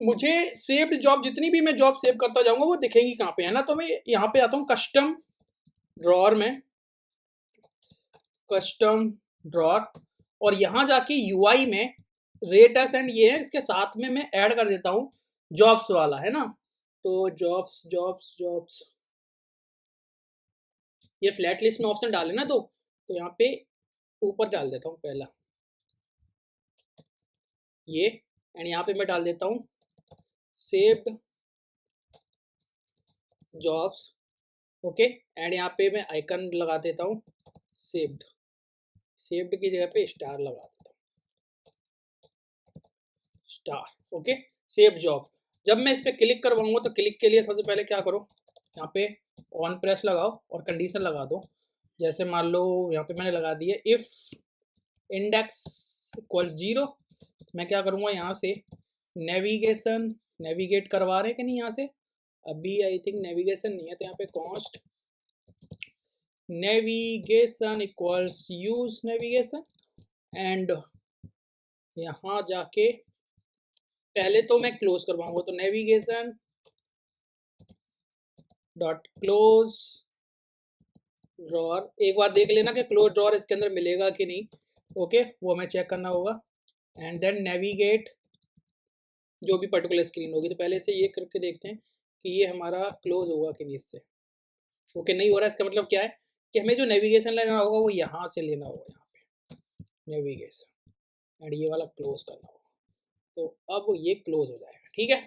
A: मुझे सेव्ड जॉब जितनी भी मैं जॉब सेव करता जाऊंगा वो दिखेगी कहाँ पे, है ना। तो मैं यहाँ पे आता हूँ कस्टम ड्रॉर में, कस्टम ड्रॉर, और यहाँ जाके यूआई में रेटस एंड ये है, इसके साथ में मैं ऐड कर देता हूँ जॉब्स वाला, है ना। तो जॉब्स जॉब्स जॉब्स, ये फ्लैट लिस्ट में ऑप्शन डाले ना, तो यहाँ पे ऊपर डाल देता हूँ पहला ये, एंड यहाँ पे मैं डाल देता हूँ सेव्ड जॉब्स। ओके, एंड यहाँ पे मैं आइकन लगा देता हूँ सेव्ड, सेव्ड की जगह पे स्टार लगा देता हूँ, स्टार। Okay, save job. जब मैं इस पर क्लिक करवाऊंगा तो क्लिक के लिए सबसे पहले क्या करो, यहाँ पे ऑन प्रेस लगाओ और कंडीशन लगा दो। जैसे मान लो यहाँ पे मैंने लगा दिया इफ इंडेक्स इक्वल्स 0, मैं क्या करूँगा यहाँ से नेविगेशन, नेविगेट करवा रहे हैं कि नहीं यहाँ से, अभी आई थिंक नेविगेशन नहीं है, तो यहाँ पे const navigation equals use navigation, and यहाँ जाके पहले तो मैं क्लोज करवाऊंगा, तो नेविगेशन डॉट क्लोज ड्रॉर। एक बार देख लेना कि क्लोज ड्रॉर इसके अंदर मिलेगा कि नहीं। ओके, वो हमें चेक करना होगा। एंड देन नेविगेट जो भी पर्टिकुलर स्क्रीन होगी, तो पहले से ये करके देखते हैं कि ये हमारा क्लोज होगा कि नहीं इससे। ओके, नहीं हो रहा, इसका मतलब क्या है कि हमें जो नेविगेशन लेना होगा वो यहाँ से लेना होगा, यहाँ पे नेविगेशन, एंड ये वाला क्लोज करना होगा, तो अब ये क्लोज हो जाएगा। ठीक है,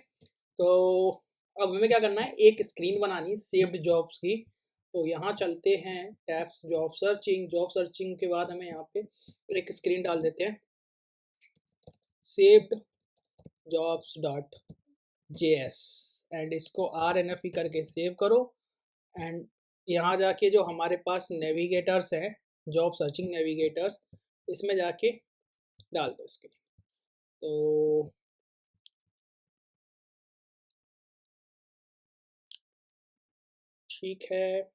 A: तो अब हमें क्या करना है, एक स्क्रीन बनानी है सेव्ड जॉब्स की। तो यहाँ चलते हैं tabs, job searching, job searching के बाद हमें यहाँ पे एक स्क्रीन डाल देते हैं saved jobs dot JS, and इसको RNF करके सेव करो। एंड यहाँ जाके जो हमारे पास नेविगेटर्स हैं, जॉब सर्चिंग नेविगेटर्स, इसमें जाके डाल दो स्क्रीन। तो ठीक है,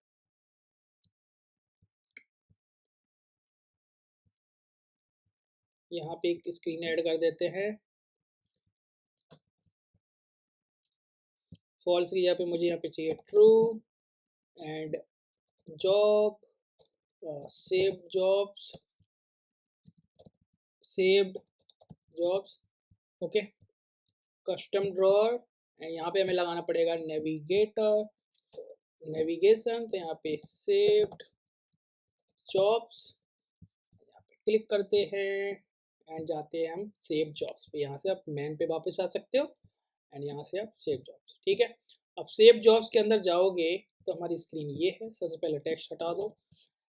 A: यहाँ पे एक स्क्रीन ऐड कर देते हैं, फॉल्स की जगह पे मुझे यहाँ पे चाहिए true, and job saved jobs, saved jobs. Okay, custom drawer, and यहाँ पे हमें लगाना पड़ेगा नेविगेटर, नेविगेशन, तो यहाँ पे सेव्ड जॉब्स, यहाँ पे क्लिक करते हैं एंड जाते हैं हम सेव जॉब्स पे। यहाँ से आप मेन पे वापस आ सकते हो एंड यहाँ से आप सेव जॉब्स। ठीक है, अब सेव जॉब्स के अंदर जाओगे तो हमारी स्क्रीन ये है। सबसे पहले टेक्स्ट हटा दो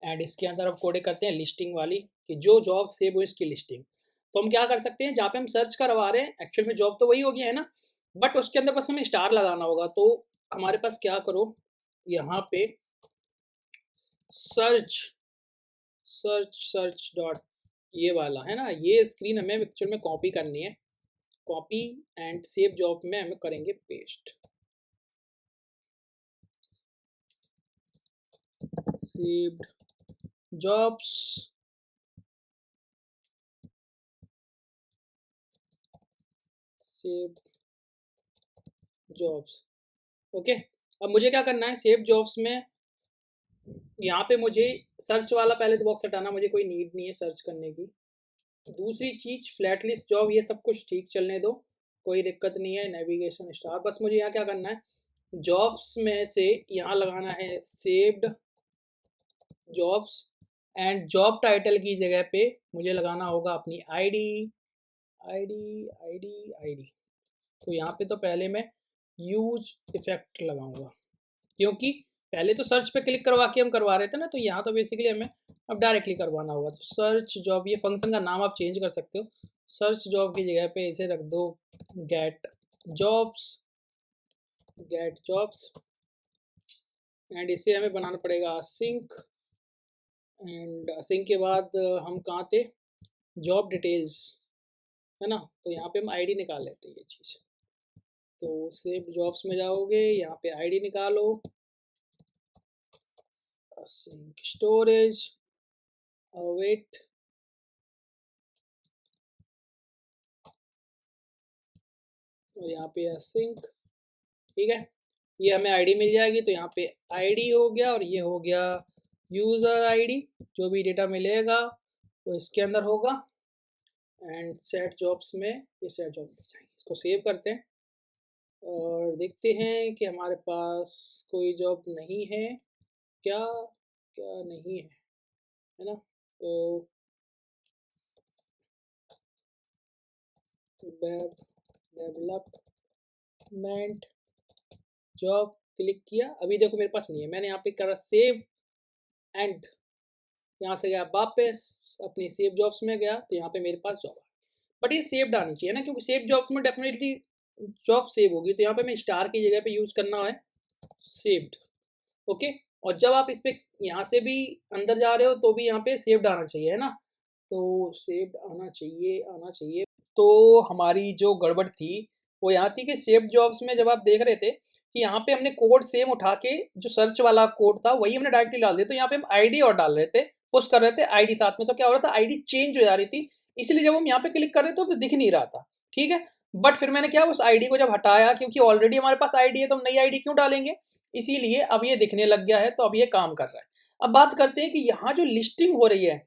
A: एंड इसके अंदर अब कोड करते हैं लिस्टिंग वाली, कि जो जॉब सेव हो इसकी लिस्टिंग। तो हम क्या कर सकते हैं, जहाँ पे हम सर्च करवा रहे हैं एक्चुअल में जॉब तो वही हो गया है ना, बट उसके अंदर बस हमें स्टार लगाना होगा। तो हमारे पास क्या करो, यहाँ पे सर्च सर्च सर्च डॉट ये वाला है ना, ये स्क्रीन हमें एक्चुअल में कॉपी करनी है, कॉपी एंड सेव जॉब में हम करेंगे paste, saved jobs, saved jobs. Okay, अब मुझे क्या करना है, सेव जॉब्स में यहाँ पे मुझे सर्च वाला पहले तो बॉक्स हटाना, मुझे कोई नीड नहीं है सर्च करने की। दूसरी चीज़ फ्लैट लिस्ट जॉब, ये सब कुछ ठीक चलने दो, कोई दिक्कत नहीं है, नेविगेशन स्टार। बस मुझे यहाँ क्या करना है, जॉब्स में से यहाँ लगाना है saved jobs, and job title की जगह पे मुझे लगाना होगा अपनी आईडी आईडी आईडी आईडी। तो यहाँ पे तो पहले मैं यूज इफेक्ट लगाऊंगा, क्योंकि पहले तो सर्च पे क्लिक करवा के हम करवा रहे थे ना, तो यहाँ तो बेसिकली हमें अब डायरेक्टली करवाना होगा। तो सर्च जॉब, ये फंक्शन का नाम आप चेंज कर सकते हो। सर्च जॉब की जगह पे इसे रख दो get jobs, get jobs. And इसे हमें बनाना पड़ेगा सिंक, एंड सिंक के बाद हम कहाँ थे, जॉब डिटेल्स, है ना। तो यहाँ पे हम आईडी निकाल लेते हैं ये चीज़। तो सेव जॉब्स में जाओगे, यहाँ पे आईडी निकालो, सिंक स्टोरेज, वेट, और यहाँ पे सिंक, ठीक है। ये हमें आईडी मिल जाएगी, तो यहाँ पे आईडी हो गया और ये हो गया यूज़र आईडी। जो भी डेटा मिलेगा वो इसके अंदर होगा। एंड सेट जॉब्स में ये सेट जॉब्स, इसको सेव करते हैं और देखते हैं कि हमारे पास कोई जॉब नहीं है क्या, क्या नहीं है ना। तो वेब डेवलपमेंट जॉब क्लिक किया, अभी देखो मेरे पास नहीं है। मैंने यहाँ पे करा सेव, एंड यहाँ से गया वापस अपनी सेव जॉब्स में गया, तो यहाँ पे मेरे पास जॉब है। बट ये सेव्ड आनी चाहिए ना, क्योंकि सेव जॉब्स में डेफिनेटली जॉब सेव होगी। तो यहाँ पे मैं स्टार की जगह पे यूज़ करना है सेव्ड, ओके। और जब आप इस पे यहाँ से भी अंदर जा रहे हो तो भी यहाँ पे सेव्ड आना चाहिए, है ना। तो सेव्ड आना चाहिए, आना चाहिए। तो हमारी जो गड़बड़ थी वो यहाँ थी कि सेव्ड जॉब्स में जब आप देख रहे थे कि यहाँ पे हमने कोड सेम उठा के जो सर्च वाला कोड था वही हमने डायरेक्टली डाल दिया। तो यहाँ पे हम आईडी और डाल रहे थे, पुश कर रहे थे आईडी साथ में, तो क्या हो रहा था, आईडी चेंज हो जा रही थी। इसलिए जब हम यहाँ पे क्लिक कर रहे थे तो दिख नहीं रहा था, ठीक है। बट फिर मैंने क्या, उस आईडी को जब हटाया, क्योंकि ऑलरेडी हमारे पास आईडी है तो हम नई आईडी क्यों डालेंगे, इसीलिए अब ये दिखने लग गया है। तो अब ये काम कर रहा है। अब बात करते हैं कि यहाँ जो लिस्टिंग हो रही है,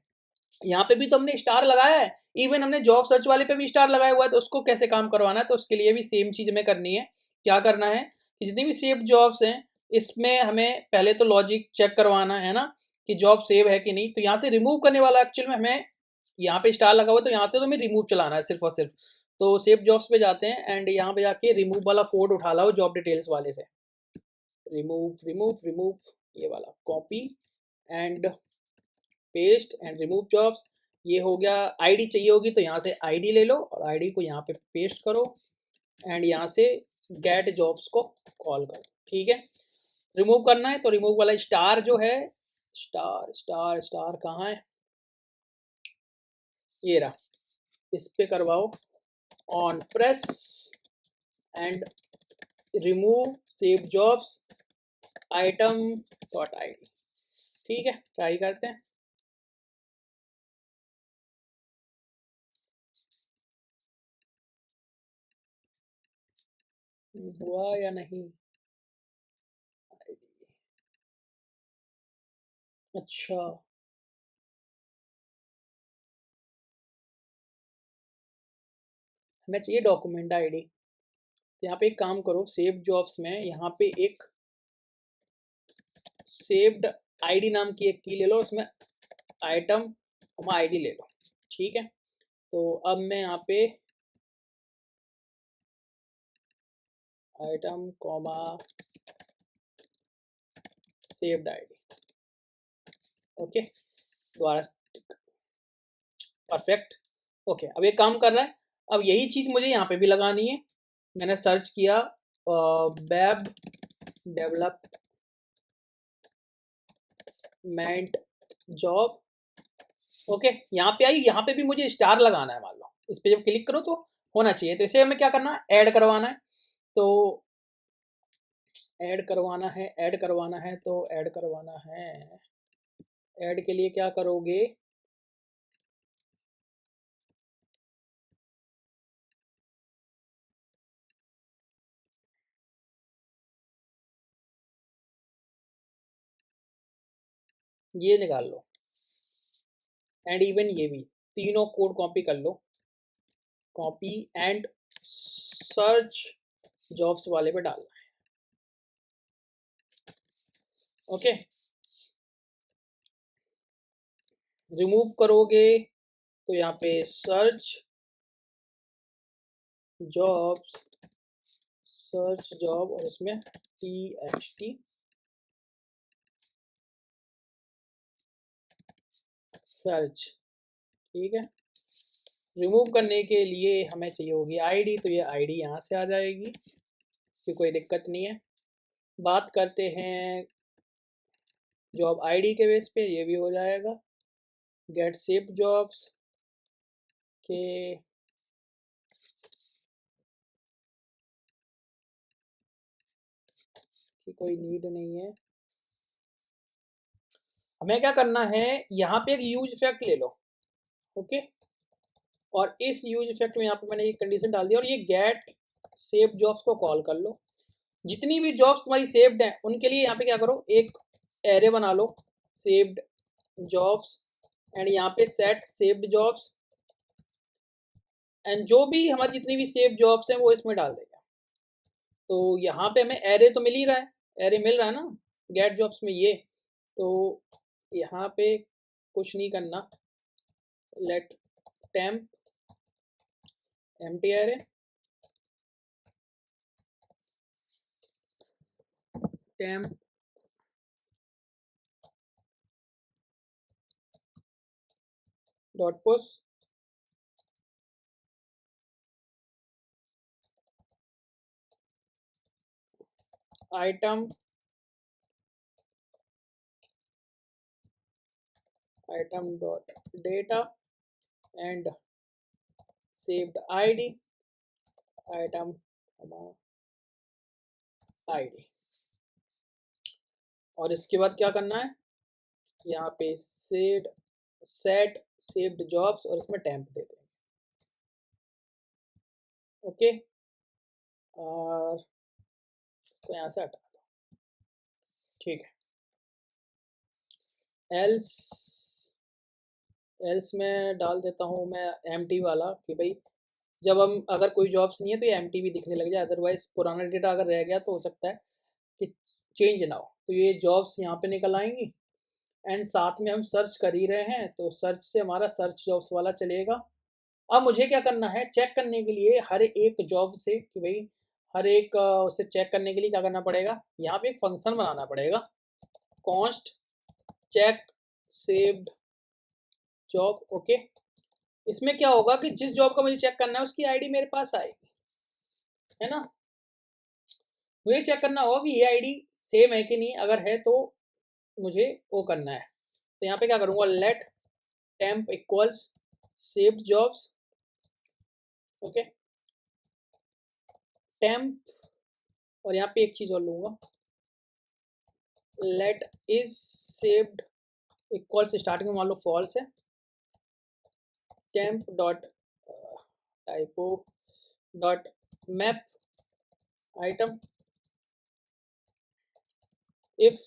A: यहाँ पे भी तो हमने स्टार लगाया है, इवन हमने जॉब सर्च वाले पे भी स्टार लगाया हुआ है। तो उसको कैसे काम करवाना है, तो उसके लिए भी सेम चीज हमें करनी है। क्या करना है कि जितनी भी सेव जॉब्स हैं इसमें हमें पहले तो लॉजिक चेक करवाना है ना, कि जॉब सेव है कि नहीं। तो यहाँ से रिमूव करने वाला एक्चुअल में हमें, यहाँ पे स्टार लगा हुआ है तो यहाँ पे तो हमें रिमूव चलाना है सिर्फ और सिर्फ। तो सेव जॉब्स पे जाते हैं एंड यहाँ पे जाके रिमूव वाला कोड उठा लाओ जॉब डिटेल्स वाले से, रिमूव रिमूव रिमूव, ये वाला copy and paste and remove jobs. ये हो गया। आईडी चाहिए होगी तो यहाँ से आईडी ले लो और आईडी को यहाँ पे पेस्ट करो एंड यहाँ से गेट जॉब्स को कॉल करो, ठीक है। रिमूव करना है तो रिमूव वाला स्टार जो है, स्टार स्टार स्टार कहाँ है, ये रहा, इस पे करवाओ on press and remove save jobs item dot ID, ठीक है। ट्राई करते हैं। हुआ या नहीं, अच्छा हमें चाहिए डॉक्यूमेंट आईडी। तो यहाँ पे एक काम करो, सेव जॉब्स में यहाँ पे एक सेव्ड आईडी नाम की एक की ले लो, उसमें आइटम आईडी ले लो, ठीक है। तो अब मैं यहाँ पे item comma saved ID, okay, दोबारा परफेक्ट, ओके। अब ये काम कर रहा है। अब यही चीज़ मुझे यहाँ पे भी लगानी है। मैंने सर्च किया वेब डेवलपमेंट जॉब, ओके। यहाँ पे आई, यहाँ पे भी मुझे स्टार लगाना है। मान लो इस पे जब क्लिक करो तो होना चाहिए। तो इसे हमें क्या करना है, ऐड करवाना है। तो ऐड करवाना है, ऐड करवाना है, तो ऐड करवाना है। ऐड के लिए क्या करोगे, ये निकाल लो एंड इवन ये भी, तीनों कोड कॉपी कर लो, कॉपी एंड सर्च जॉब्स वाले पे डालना है, ओके। रिमूव करोगे तो यहाँ पे सर्च जॉब्स, सर्च जॉब और इसमें TXT सर्च, ठीक है। रिमूव करने के लिए हमें चाहिए होगी आईडी, तो ये आईडी यहाँ से आ जाएगी, इसकी कोई दिक्कत नहीं है। बात करते हैं जॉब आईडी के बेस पे, ये भी हो जाएगा। गेट सेव्ड जॉब्स के की कोई नीड नहीं है। हमें क्या करना है, यहाँ पे एक यूज इफेक्ट ले लो, ओके। और इस यूज इफेक्ट में यहाँ पे मैंने ये कंडीशन डाल दी, और ये गेट सेव्ड जॉब्स को कॉल कर लो। जितनी भी जॉब्स तुम्हारी सेव्ड हैं उनके लिए यहाँ पे क्या करो, एक एरे बना लो, सेव्ड जॉब्स, एंड यहाँ पे सेट सेव्ड जॉब्स, एंड जो भी हमारी जितनी भी सेव्ड जॉब्स हैं वो इसमें डाल देगा। तो यहाँ पे हमें एरे तो मिल ही रहा है, एरे मिल रहा है ना गेट जॉब्स में ये। तो यहाँ पे कुछ नहीं करना, let temp empty array, temp dot push item dot data and saved ID item ID. और इसके बाद क्या करना है, यहाँ पे सेट सेव्ड जॉब्स और इसमें टेम्प दे देंगे, ओके। और इसको यहाँ से हटा दो, ठीक है। एल्स में डाल देता हूँ मैं एम्प्टी वाला, कि भाई जब हम अगर कोई जॉब्स नहीं है तो ये एम्प्टी भी दिखने लग जाए, अदरवाइज पुराना डेटा अगर रह गया तो हो सकता है कि चेंज ना हो। तो ये जॉब्स यहाँ पे निकल आएंगी, एंड साथ में हम सर्च कर ही रहे हैं तो सर्च से हमारा सर्च जॉब्स वाला चलेगा। अब मुझे क्या करना है, चेक करने के लिए हर एक जॉब से कि भाई हर एक उसे चेक करने के लिए क्या करना पड़ेगा, यहाँ पे एक फंक्शन बनाना पड़ेगा, const check saved job, okay. इसमें क्या होगा कि जिस जॉब का मुझे चेक करना है उसकी आईडी मेरे पास आएगी, है ना। मुझे चेक करना होगा कि ये आईडी सेम है कि नहीं, अगर है तो मुझे वो करना है। तो यहाँ पे क्या करूँगा, let temp equals saved jobs, okay, temp, और यहाँ पे एक चीज़ और लूँगा, let is saved equals, starting में मान लो फॉल्स है, temp dot typo dot map item if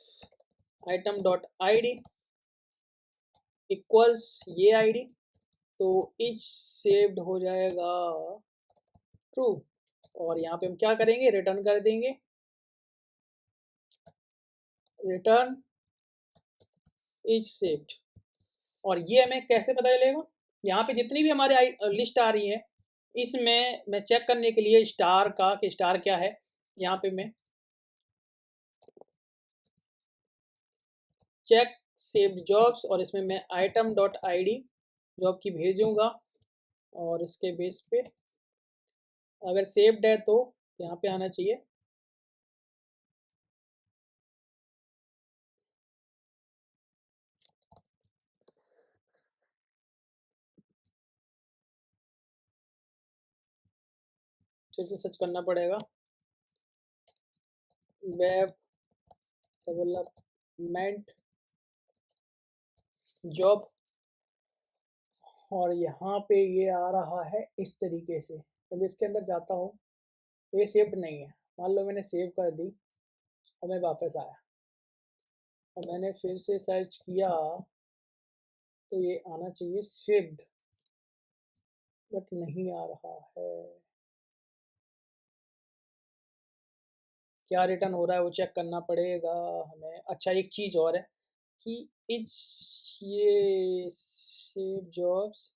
A: item dot ID equals ये आईडी, तो इच सेव्ड हो जाएगा ट्रू। और यहाँ पे हम क्या करेंगे, रिटर्न कर देंगे, रिटर्न इज सेव्ड। और ये हमें कैसे पता चलेगा, यहाँ पे जितनी भी हमारे लिस्ट आ रही है इसमें मैं चेक करने के लिए स्टार का कि स्टार क्या है, यहाँ पे मैं चेक सेव्ड जॉब्स और इसमें मैं आइटम डॉट आईडी जॉब की भेजूंगा, और इसके बेस पे अगर सेव्ड है तो यहाँ पे आना चाहिए, फिर से सर्च करना पड़ेगा, वेब डेवलपमेंट जॉब, और यहाँ पे ये आ रहा है इस तरीके से। जब इसके अंदर जाता हूँ तो ये सेव्ड नहीं है, मान लो मैंने सेव कर दी, और मैं वापस आया और मैंने फिर से सर्च किया तो ये आना चाहिए सेव्ड, बट नहीं आ रहा है। क्या रिटर्न हो रहा है वो चेक करना पड़ेगा हमें। अच्छा, एक चीज़ और है कि ये सेव जॉब्स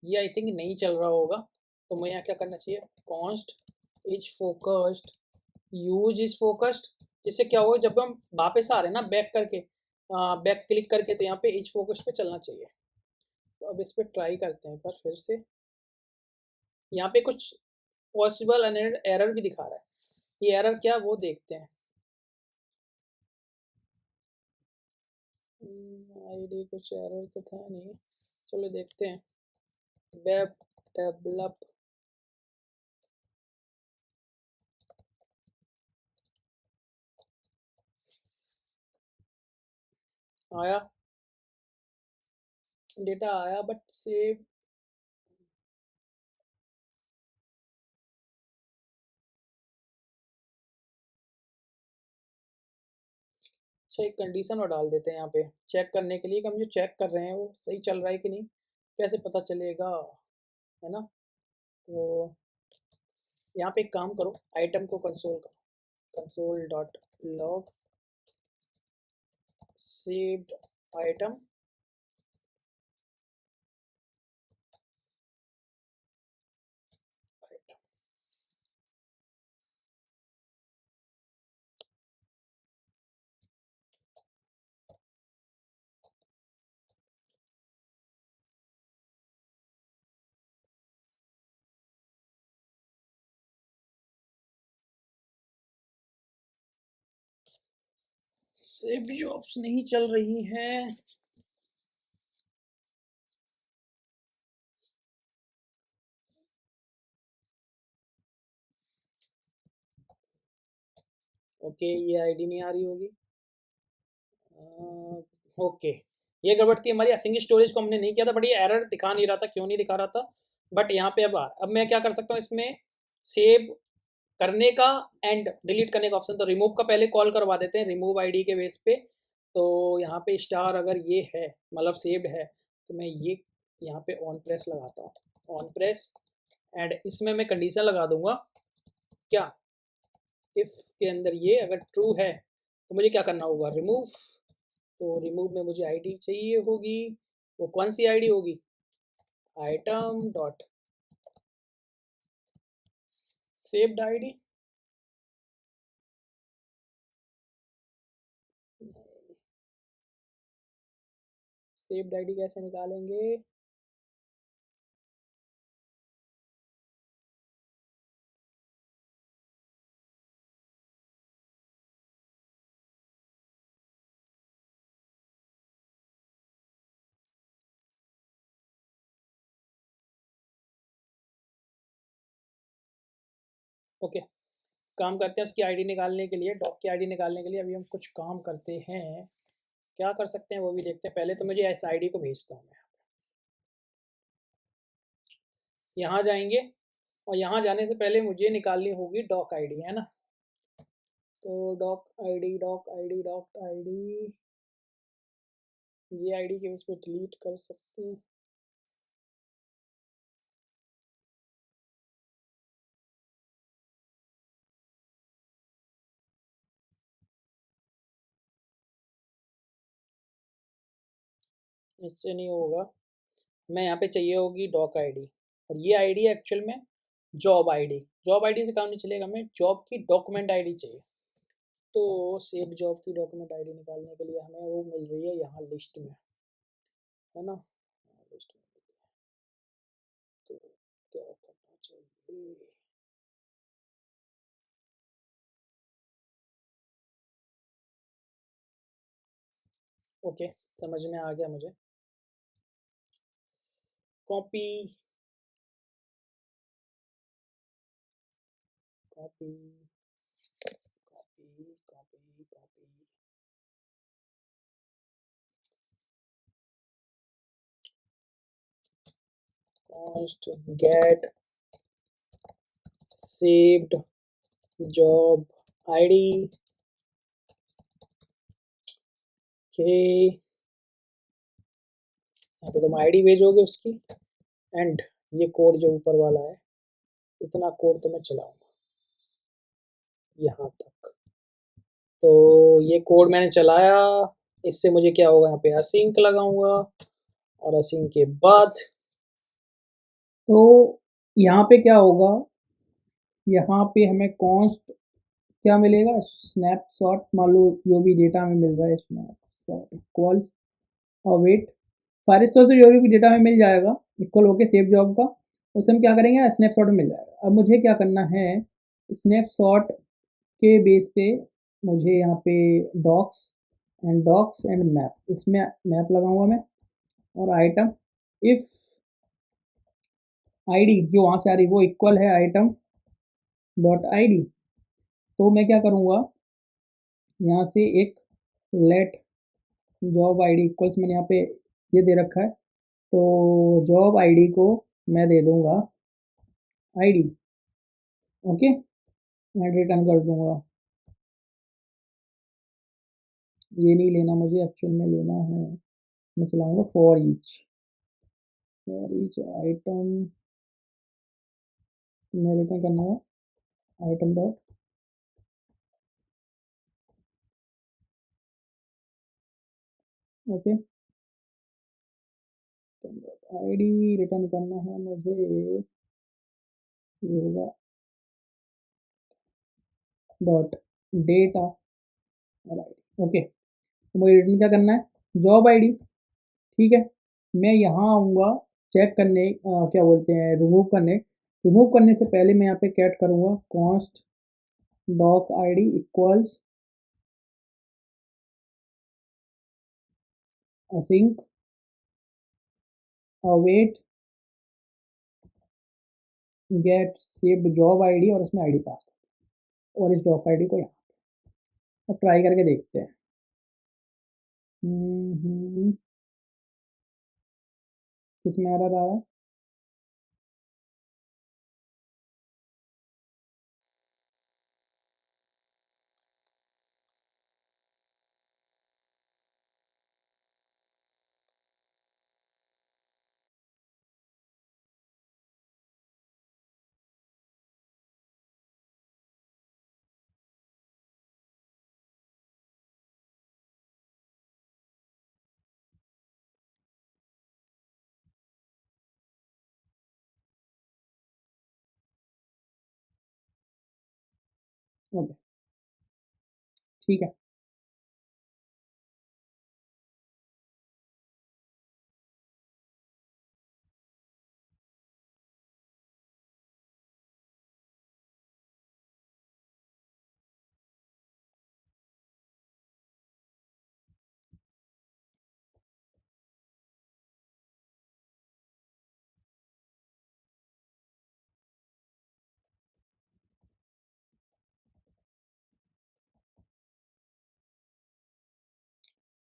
A: ये आई थिंक नहीं चल रहा होगा, तो मैं यहाँ क्या करना चाहिए, const is focused use is focused, जिससे क्या होगा जब हम वापस आ रहे हैं ना बैक करके, बैक क्लिक करके, तो यहाँ पे इज फोकस्ड पे चलना चाहिए। अब इस पर ट्राई करते हैं पर फिर से यहाँ पे कुछ पॉसिबल एरर भी दिखा रहा है। ये एरर क्या वो देखते हैं। आईडी कुछ एरर तो था नहीं, चलो देखते हैं। वेब डेवलप आया, डेटा आया बट सेव अच्छा एक कंडीशन और डाल देते हैं यहाँ पे चेक करने के लिए कि हम जो चेक कर रहे हैं वो सही चल रहा है कि नहीं, कैसे पता चलेगा, है ना। तो यहाँ पे एक काम करो, आइटम को कंसोल करो, console dot log saved item, save jobs नहीं चल रही हैं। ओके ये आईडी नहीं आ रही होगी। ओके ये गड़बड़ थी हमारी असिंग स्टोरेज को हमने नहीं किया था, बट ये एरर दिखा नहीं रहा था, क्यों नहीं दिखा रहा था। बट यहाँ पे अब मैं क्या कर सकता हूँ इसमें, सेव करने का एंड डिलीट करने का ऑप्शन, तो रिमूव का पहले कॉल करवा देते हैं रिमूव आईडी के बेस पे। तो यहाँ पे स्टार अगर ये है मतलब सेव्ड है तो मैं ये यहाँ पे ऑन प्रेस लगाता हूँ, ऑन प्रेस, एंड इसमें मैं कंडीशन लगा दूंगा क्या, इफ के अंदर ये अगर ट्रू है तो मुझे क्या करना होगा, रिमूव। तो रिमूव में मुझे आईडी चाहिए होगी, वो कौन सी आईडी होगी, item dot saved ID. Saved ID कैसे निकालेंगे, ओके काम करते हैं उसकी आईडी निकालने के लिए, डॉग की आईडी निकालने के लिए अभी हम कुछ काम करते हैं, क्या कर सकते हैं वो भी देखते हैं। पहले तो मुझे इस आईडी को भेजता हूँ मैं, यहाँ जाएंगे और यहाँ जाने से पहले मुझे निकालनी होगी डॉक आईडी, है ना। तो doc ID doc ID doc ID, ये आईडी के उस पर डिलीट कर सकते हैं। इससे नहीं होगा, मैं यहाँ पे चाहिए होगी डॉक आईडी, और ये आईडी है एक्चुअल में जॉब आईडी, जॉब आईडी से काम नहीं चलेगा, हमें जॉब की डॉक्यूमेंट आईडी चाहिए। तो सेव जॉब की डॉक्यूमेंट आईडी निकालने के लिए हमें वो मिल रही है यहाँ लिस्ट में, है ना, लिस्ट में मिल रही है। तो क्या करना चाहिए, ओके समझ में आ गया मुझे, copy copy copy copy copy, cost gate saved job ID के, यहाँ पे तुम आईडी भेजोगे उसकी, एंड ये कोड जो ऊपर वाला है, इतना कोड तो मैं चलाऊंगा यहाँ तक। तो ये कोड मैंने चलाया, इससे मुझे क्या होगा, यहाँ पे असिंक लगाऊंगा, और असिंक के बाद तो यहाँ पे क्या होगा, यहाँ पे हमें कॉन्स्ट क्या मिलेगा, स्नैपशॉट मान लो जो भी डेटा हमें मिल रहा है स्नैपशॉट इक्वल्स और वेट फायर स्टोर से जो भी डेटा हमें मिल जाएगा इक्वल होके सेव जॉब का, उससे हम क्या करेंगे, स्नैपशॉट में मिल जाएगा। अब मुझे क्या करना है, स्नैपशॉट के बेस पे मुझे यहाँ पे डॉक्स एंड मैप, इसमें मैप लगाऊंगा मैं, और आइटम इफ आईडी जो वहाँ से आ रही वो इक्वल है आइटम डॉट आईडी, तो मैं क्या करूँगा, यहाँ से एक लेट जॉब आईडी इक्वल्स, मैंने यहाँ पे ये दे रखा है, तो जॉब आईडी को मैं दे दूंगा आईडी, ओके, एंड रिटर्न कर दूंगा। ये नहीं लेना मुझे, एक्चुअल में लेना है, मैं चलाऊंगा फॉर ईच आइटम, मैं रिटर्न करना है item dot okay ID, return करना है मुझे, ये होगा डॉट डेटा और आईडी, ओके। तो मुझे रिटर्न क्या करना है, जॉब आईडी, ठीक है। मैं यहाँ आऊँगा चेक करने, क्या बोलते हैं, रिमूव करने से पहले मैं यहाँ पे कैट करूँगा const doc ID equals async await get saved job ID, और इसमें आईडी पास, और इस जॉब आईडी को यहाँ, अब ट्राई करके देखते हैं। किसमें एरर आ रहा है, ओके, ठीक है।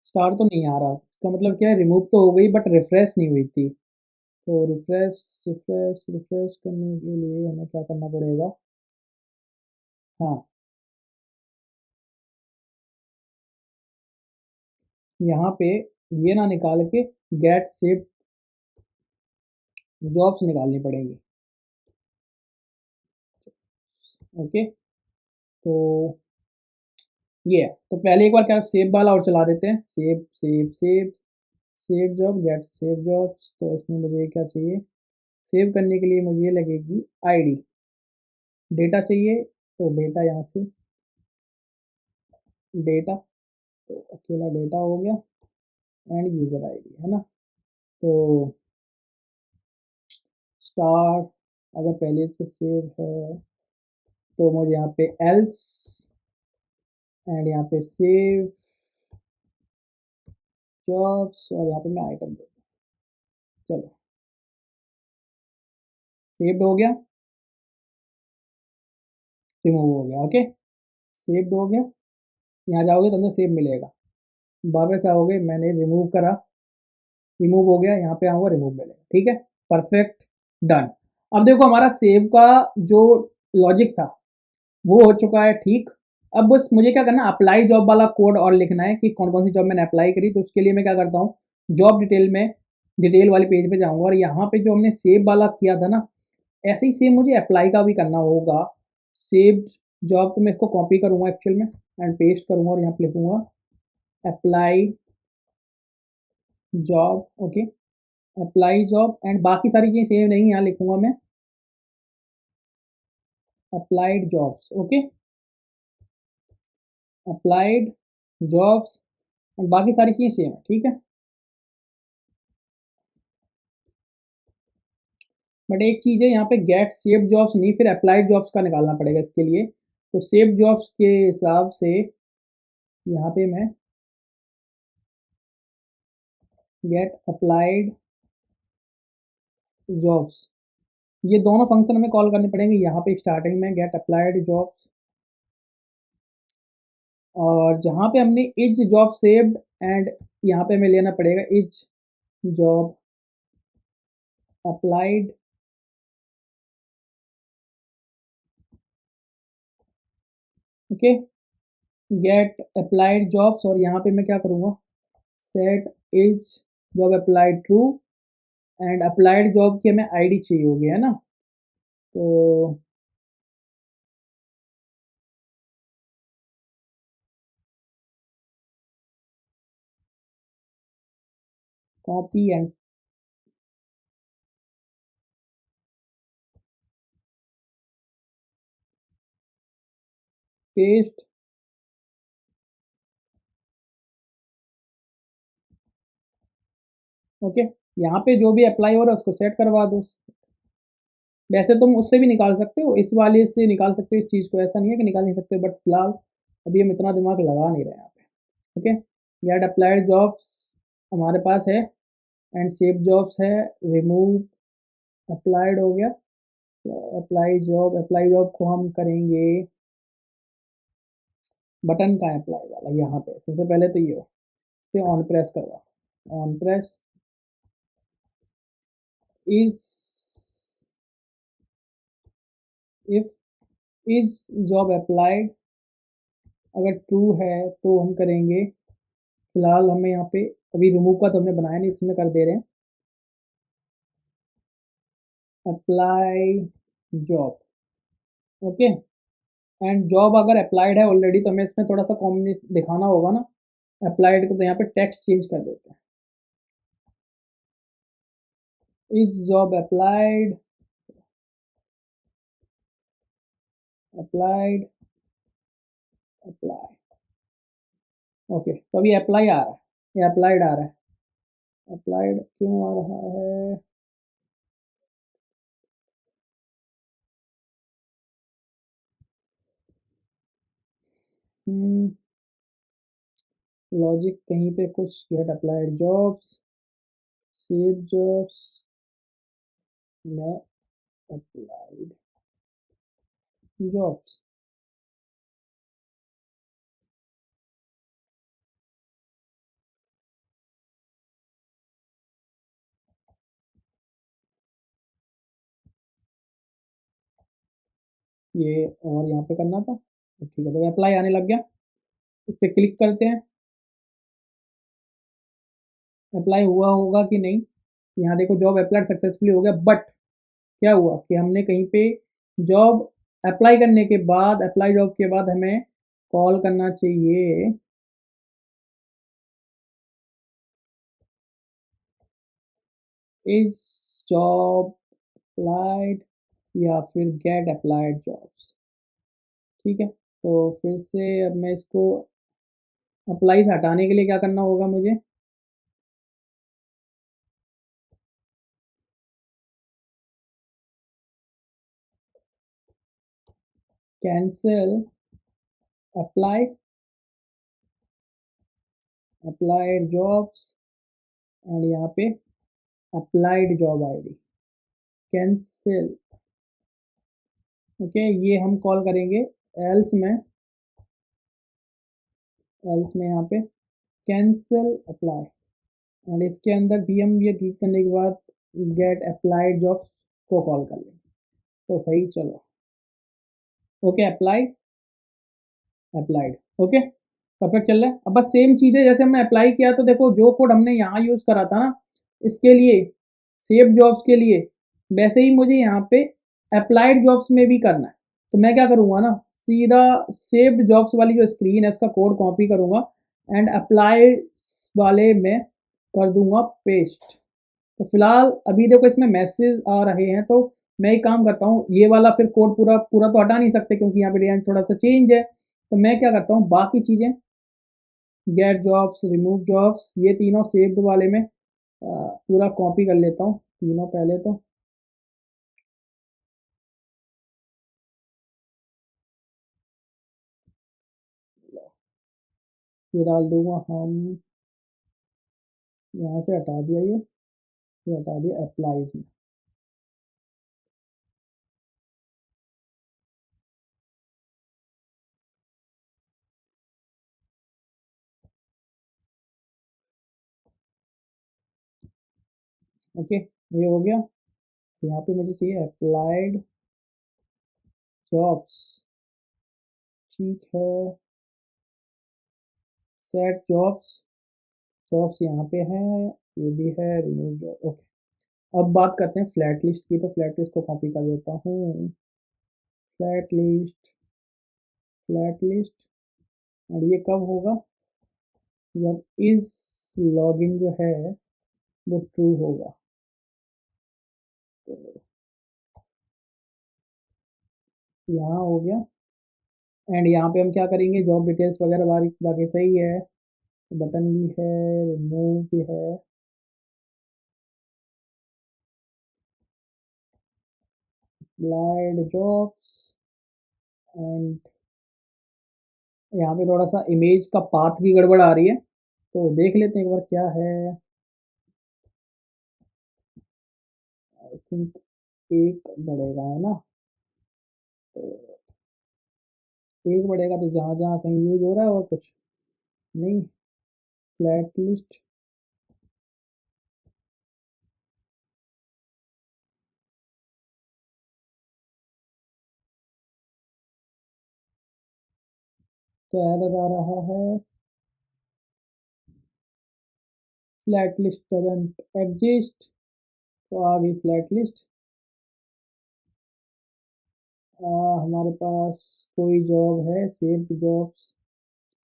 A: स्टार तो नहीं आ रहा, इसका मतलब क्या है, रिमूव तो हो गई बट रिफ्रेश नहीं हुई थी, तो रिफ्रेश करने के लिए हमें क्या करना पड़ेगा, हाँ, यहाँ पे ये ना निकाल के गेट सेव जॉब्स निकालनी पड़ेंगी, ओके। तो ये है, तो पहले एक बार क्या सेव वाला और चला देते हैं, save job get save jobs, तो इसमें मुझे क्या चाहिए, सेव करने के लिए मुझे लगेगी आईडी, डेटा चाहिए, तो डेटा यहाँ से डेटा, तो अकेला डेटा हो गया, एंड यूज़र आईडी है ना, तो स्टार अगर पहले से सेव है तो मुझे यहाँ पे एल्स एंड यहाँ पे सेव जॉब्स, और यहाँ पे मैं आइटम दे, चलो सेव्ड हो गया, रिमूव हो गया, ओके, सेव्ड हो गया, यहाँ जाओगे तो अंदर सेव मिलेगा, वापस आओगे, मैंने रिमूव करा, रिमूव हो गया, यहाँ पे आऊँगा रिमूव मिलेगा, ठीक है, परफेक्ट, डन। अब देखो हमारा सेव का जो लॉजिक था वो हो चुका है, ठीक। अब बस मुझे क्या करना है, अप्लाई जॉब वाला कोड और लिखना है कि कौन कौन सी जॉब मैंने अप्लाई करी, तो उसके लिए मैं क्या करता हूँ, जॉब डिटेल में डिटेल वाले पेज पे जाऊँगा, और यहाँ पे जो हमने सेव वाला किया था ना, ऐसे ही सेम मुझे अप्लाई का भी करना होगा, सेव्ड जॉब, तो मैं इसको कॉपी करूँगा एक्चुअल में एंड पेस्ट करूँगा, और यहाँ पे लिखूँगा apply job, okay, apply job, and बाकी सारी चीज़ें सेव नहीं, यहाँ लिखूँगा मैं applied jobs, okay, applied jobs, and बाकी सारी चीज़ें सेम है, ठीक है। बट एक चीज़ है यहाँ पे गेट सेव्ड जॉब्स नहीं, फिर अप्लाइड जॉब्स का निकालना पड़ेगा इसके लिए। तो सेव्ड जॉब्स के हिसाब से यहाँ पे मैं गेट अप्लाइड जॉब्स, ये दोनों फंक्शन हमें कॉल करने पड़ेंगे यहाँ पे स्टार्टिंग में, गेट अप्लाइड जॉब्स। और जहाँ पे हमने इज जॉब सेव्ड एंड यहाँ पे हमें लेना पड़ेगा is job applied. Okay, get applied jobs, और यहाँ पे मैं क्या करूँगा, set is job applied true, and applied job की हमें आईडी चाहिए होगी, है ना। तो कॉपी एंड पेस्ट। ओके, यहाँ पे जो भी अप्लाई हो रहा है उसको सेट करवा दो। वैसे तुम उससे भी निकाल सकते हो, इस वाले से निकाल सकते हो इस चीज़ को, ऐसा नहीं है कि निकाल नहीं सकते, बट फिलहाल अभी हम इतना दिमाग लगा नहीं रहे यहाँ पे। ओके, गेट अप्लाइड जॉब्स हमारे पास है, एंड सेव जॉब्स है, रिमूव अप्लाइड हो गया। अप्लाई जॉब को हम करेंगे, बटन का अप्लाई वाला यहाँ पे सबसे पहले तो ये हो, फिर ऑन प्रेस करवा, on press is, if is job applied अगर ट्रू है तो हम करेंगे, फिलहाल हमें यहाँ पे अभी रिमूव का तो हमने बनाया नहीं, इसमें कर दे रहे हैं apply job. Okay, and job अगर अप्लाइड है ऑलरेडी तो हमें इसमें थोड़ा सा कॉम्बिनेशन दिखाना होगा ना, अप्लाइड को तो यहाँ पे टेक्स्ट चेंज कर देते हैं, is job applied, applied, apply. Okay, तो अभी अप्लाई आ रहा है, ये अप्लाइड आ रहा है, अप्लाइड क्यों आ रहा है, लॉजिक कहीं पे कुछ, get applied jobs, save jobs में अप्लाइड जॉब्स। ये और यहाँ पे करना था, तो ठीक है, तो अप्लाई आने लग गया, इस पर क्लिक करते हैं, अप्लाई हुआ होगा कि नहीं। यहाँ देखो जॉब अप्लाइड सक्सेसफुली हो गया, बट क्या हुआ कि हमने कहीं पे जॉब अप्लाई करने के बाद, अप्लाई जॉब के बाद हमें कॉल करना चाहिए इस जॉब अप्लाइड या फिर गेट अप्लाइड जॉब्स। ठीक है, तो फिर से अब मैं इसको अप्लाई से हटाने के लिए क्या करना होगा मुझे, cancel apply, applied jobs, and यहाँ पे applied job ID, cancel. Okay, ये हम कॉल करेंगे एल्स में, एल्स में यहाँ पे कैंसिल अप्लाई, एंड इसके अंदर भी हम ये क्लिक करने के बाद गेट अप्लाइड जॉब्स को कॉल कर लेंगे। तो भाई चलो, okay apply, applied, okay perfect चल रहा है। अब बस सेम चीज़ है जैसे हमने अप्लाई किया, तो देखो जो कोड हमने यहाँ यूज़ करा था ना इसके लिए, सेव जॉब्स के लिए, वैसे ही मुझे यहाँ पे अप्लाइड जॉब्स में भी करना है। तो मैं क्या करूँगा ना, सीधा सेव्ड जॉब्स वाली जो स्क्रीन है उसका कोड कॉपी करूँगा, एंड अप्लाई वाले में कर दूंगा पेस्ट। तो फिलहाल अभी देखो इसमें मैसेज आ रहे हैं, तो मैं एक काम करता हूँ, ये वाला फिर कोड पूरा पूरा तो हटा नहीं सकते क्योंकि यहाँ पे रेंज थोड़ा सा चेंज है, तो मैं क्या करता हूँ बाकी चीज़ें, गेट जॉब्स, रिमूव जॉब्स, ये तीनों सेव्ड वाले में पूरा कॉपी कर लेता हूँ तीनों पहले तो। ये डाल दूंगा हम, यहाँ से हटा दिया ये हटा दिया अप्लाइज में। ओके, ये हो गया। यहाँ पे मुझे चाहिए अप्लाइड जॉब्स, ठीक है, सेट जॉब्स, जॉब्स यहाँ पे है, ये भी है, रिमूव जॉब, ओके। अब बात करते हैं फ्लैट लिस्ट की, तो फ्लैट लिस्ट को कॉपी कर देता हूँ, फ्लैट लिस्ट, फ्लैट लिस्ट। और ये कब होगा, जब इस लॉगिन जो है वो ट्रू होगा। तो यहाँ हो गया। एंड यहाँ पे हम क्या करेंगे, जॉब डिटेल्स वगैरह बाकी बाकी सही है, बटन भी है, रिमूव भी है, अप्लाइड जॉब्स। एंड यहाँ पे थोड़ा सा इमेज का पाथ की गड़बड़ आ रही है, तो देख लेते हैं एक बार क्या है। आई थिंक एक बढ़ेगा, है ना, तो एक बढ़ेगा, तो जहाँ जहाँ कहीं यूज हो रहा है और कुछ नहीं, फ्लैट लिस्ट, तो एरर आ रहा है, फ्लैट लिस्ट डजंट एग्जिस्ट। तो आ गई फ्लैट लिस्ट। हमारे पास कोई जॉब है, सेव जॉब्स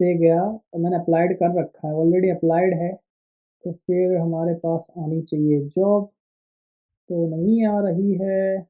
A: पे गया, और मैंने अप्लाइड कर रखा है, ऑलरेडी अप्लाइड है, तो फिर हमारे पास आनी चाहिए जॉब, तो नहीं आ रही है।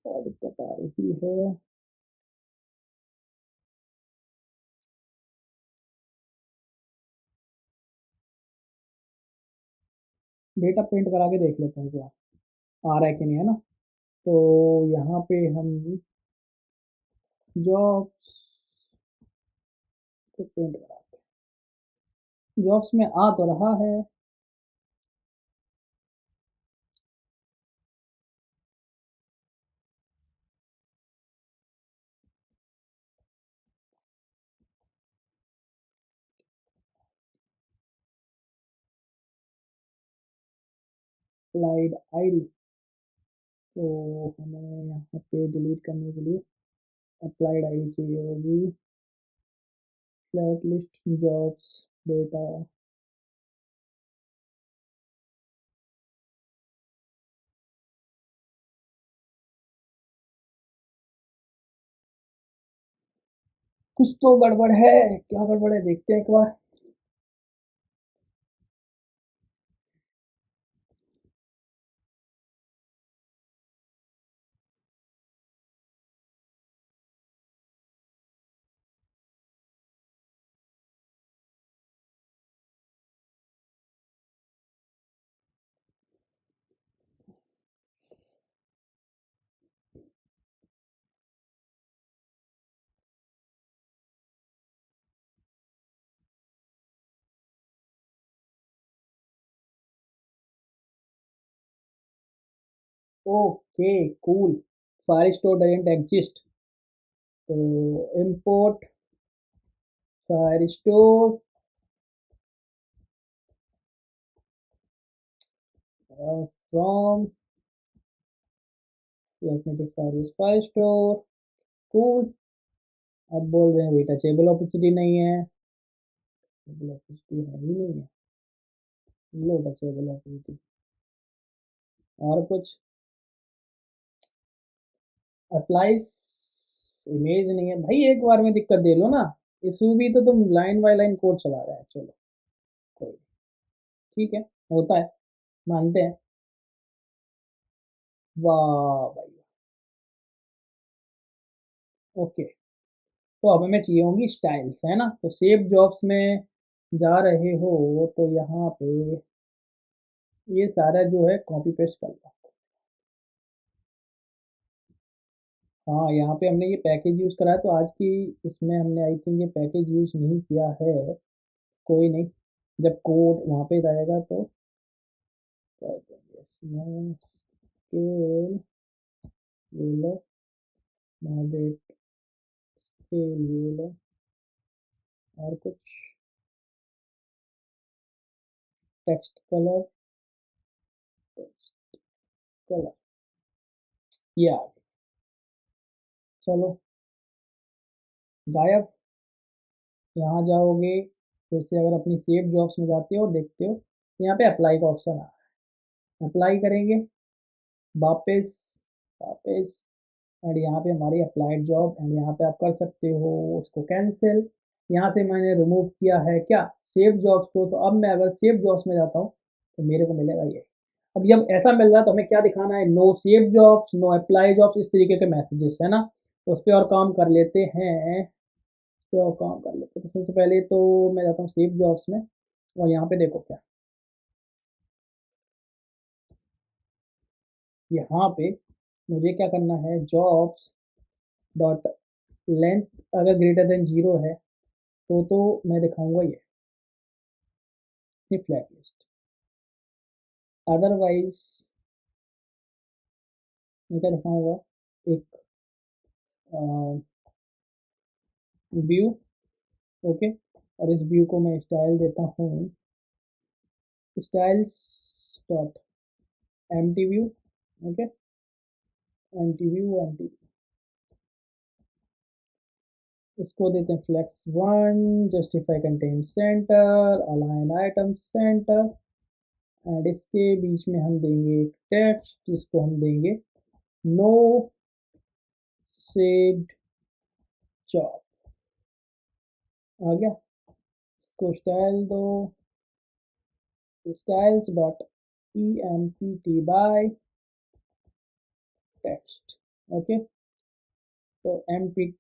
A: क्या दिक्कत आ रही है, डेटा प्रिंट करा के देख लेते हैं क्या आ रहा है कि नहीं, है ना। तो यहाँ पे हम जॉब्स को प्रिंट कराते हैं, जॉब्स में आ तो रहा है, अप्लाइड आईडी, तो हमें यहाँ पे डिलीट करने के लिए अप्लाइड आईडी चाहिए होगी, फ्लैट लिस्ट जॉब्स डेटा, कुछ तो गड़बड़ है, क्या गड़बड़ है देखते हैं एक बार। Okay, cool, file store doesn't exist, तो import file store from magnetic file store, cool. अब बोल रहे हैं बेटा टेबल ऑपरेसिटी नहीं है, टेबल ऑपरेसिटी है ही नहीं है, लो टेबल ऑपरेसिटी, और कुछ अप्लाइज इमेज नहीं है भाई, एक बार में दिक्कत दे लो ना, इस भी तो तुम लाइन बाय लाइन कोड चला रहे हैं, चलो कोई ठीक है, होता है, मानते हैं। वाह भाई, ओके। तो अब हमें चाहिए होंगी स्टाइल्स, है ना? तो सेव जॉब्स में जा रहे हो तो यहाँ पे ये सारा जो है कॉपी पेस्ट कर लो। हाँ, यहाँ पे हमने ये पैकेज यूज़ करा है, तो आज की इसमें हमने आई थिंक ये पैकेज यूज़ नहीं किया है। कोई नहीं, जब कोड वहाँ पे रहेगा तो कर देंगे। इसमें स्केल ले लो, मॉडरेट स्केल ले लो, और कुछ टेक्स्ट कलर, टेक्स्ट कलर, ये आ गया। चलो, गायब। यहाँ जाओगे, फिर से अगर अपनी सेव जॉब्स में जाते हो और देखते हो, यहाँ पे अप्लाई का ऑप्शन आ रहा है। अप्लाई करेंगे, वापस वापस, एंड यहाँ पे हमारी अप्लाइड जॉब, एंड यहाँ पे आप कर सकते हो उसको कैंसिल। यहाँ से मैंने रिमूव किया है क्या, सेव जॉब्स को। तो अब मैं अगर सेव जॉब्स में जाता हूँ तो मेरे को मिलेगा ये। अब जब ऐसा मिल रहा है तो हमें क्या दिखाना है, no save jobs, no apply jobs, इस तरीके के मैसेजेस, है ना? तो उस पर और काम कर लेते हैं, तो और काम कर लेते हैं। तो सबसे पहले तो मैं जाता हूँ सेव जॉब्स में, और यहाँ पे देखो क्या, यहाँ पे मुझे क्या करना है, जॉब्स डॉट लेंथ अगर ग्रेटर देन 0 है तो मैं दिखाऊंगा ये फ्लैट लिस्ट। अदरवाइज मैं क्या दिखाऊंगा, एक व्यू, ओके। और इस व्यू को मैं स्टाइल देता हूँ, styles dot empty view, okay. Empty view, empty, इसको देते हैं flex 1, justify content centre, align item centre, and इसके बीच में हम देंगे एक टेक्स्ट जिसको हम देंगे नो सेव्ड जॉब। आ गया, इसको स्टाइल दो, styles dot empt by text, okay. तो एम पी,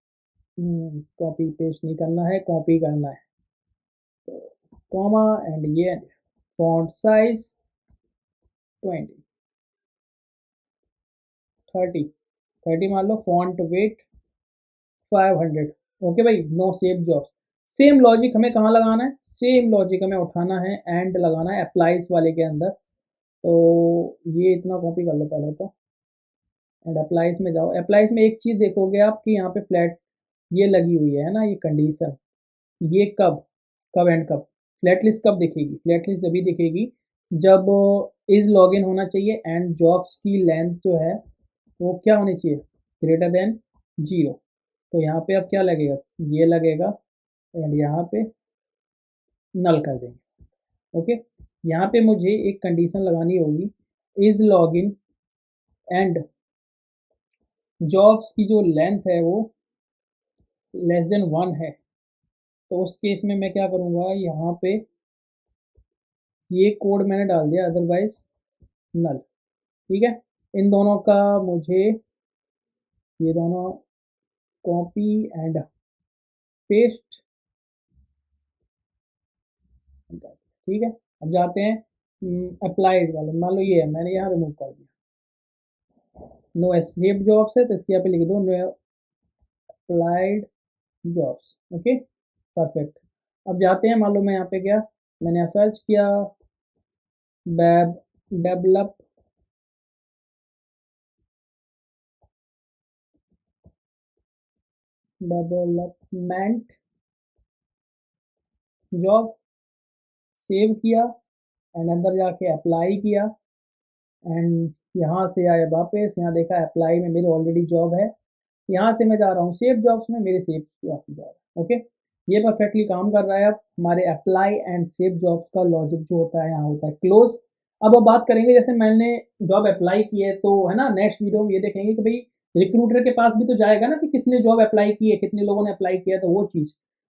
A: कॉपी पेस्ट नहीं करना है, कॉपी करना है। तो कॉमा, एंड ये फॉन्ट साइज 20, 30, 30 मान लो, फॉन्ट वेट 500, ओके भाई। No save jobs. Same logic हमें कहाँ लगाना है, सेम लॉजिक हमें उठाना है एंड लगाना है अप्लाइज वाले के अंदर। तो ये इतना कॉपी कर लो पहले तो, एंड अप्लाइज में जाओ। अप्लाइज में एक चीज़ देखोगे आप कि यहाँ पे फ्लैट ये लगी हुई है ना, ये कंडीशन, ये कब, कब एंड कब, फ्लैट लिस्ट कब दिखेगी, फ्लैट लिस्ट जब दिखेगी जब इज लॉगिन होना चाहिए एंड जॉब्स की लेंथ जो है वो क्या होनी चाहिए, ग्रेटर देन 0। तो यहाँ पे अब क्या लगेगा, ये लगेगा, एंड यहाँ पे नल कर देंगे, ओके। यहाँ पे मुझे एक कंडीशन लगानी होगी, इज लॉगिन एंड जॉब्स की जो लेंथ है वो लेस देन 1 है। तो उस केस में मैं क्या करूँगा, यहाँ पे ये कोड मैंने डाल दिया, अदरवाइज नल, ठीक है। इन दोनों का मुझे, ये दोनों कॉपी एंड पेस्ट, ठीक है। अब जाते हैं अप्लाइड वाले, मान लो ये है, मैंने यहाँ रिमूव कर दिया, नो एस्केप जॉब्स है तो इसके यहाँ पे लिख दो no applied jobs, okay, perfect. अब जाते हैं, मान लो मैं यहाँ पे गया, मैंने यहाँ सर्च किया web develop, development job, save किया, एंड अंदर जाके अप्लाई किया, एंड यहाँ से आए वापस, यहाँ देखा अप्लाई में मेरी ऑलरेडी जॉब है, यहाँ से मैं जा रहा हूँ सेव जॉब्स में, मेरे सेव जॉब्स जॉब है, ओके। ये परफेक्टली काम कर रहा है। अब हमारे अप्लाई एंड सेव जॉब्स का लॉजिक जो होता है यहाँ होता है क्लोज। अब बात करेंगे, जैसे मैंने जॉब अप्लाई की है तो है ना, नेक्स्ट वीडियो में ये देखेंगे कि भाई रिक्रूटर के पास भी तो जाएगा ना कि किसने जॉब अप्लाई की है, कितने लोगों ने अप्लाई किया, तो वो चीज़।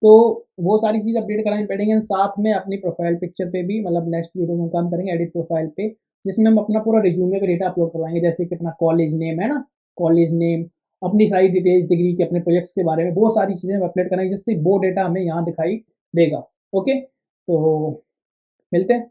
A: तो वो सारी चीज़ अपडेट करानी पड़ेंगी, साथ में अपनी प्रोफाइल पिक्चर पे भी मतलब नेक्स्ट वीडियो में काम करेंगे एडिट प्रोफाइल पे, जिसमें हम अपना पूरा रिज्यूमे का डेटा अपलोड करवाएंगे, जैसे कि अपना कॉलेज नेम है ना, कॉलेज नेम, अपनी सारी डिटेल्स, डिग्री के, अपने प्रोजेक्ट्स के बारे में, वो सारी चीज़ें हम अपडेट करेंगे, जिससे वो डेटा हमें यहाँ दिखाई देगा। ओके, तो मिलते हैं।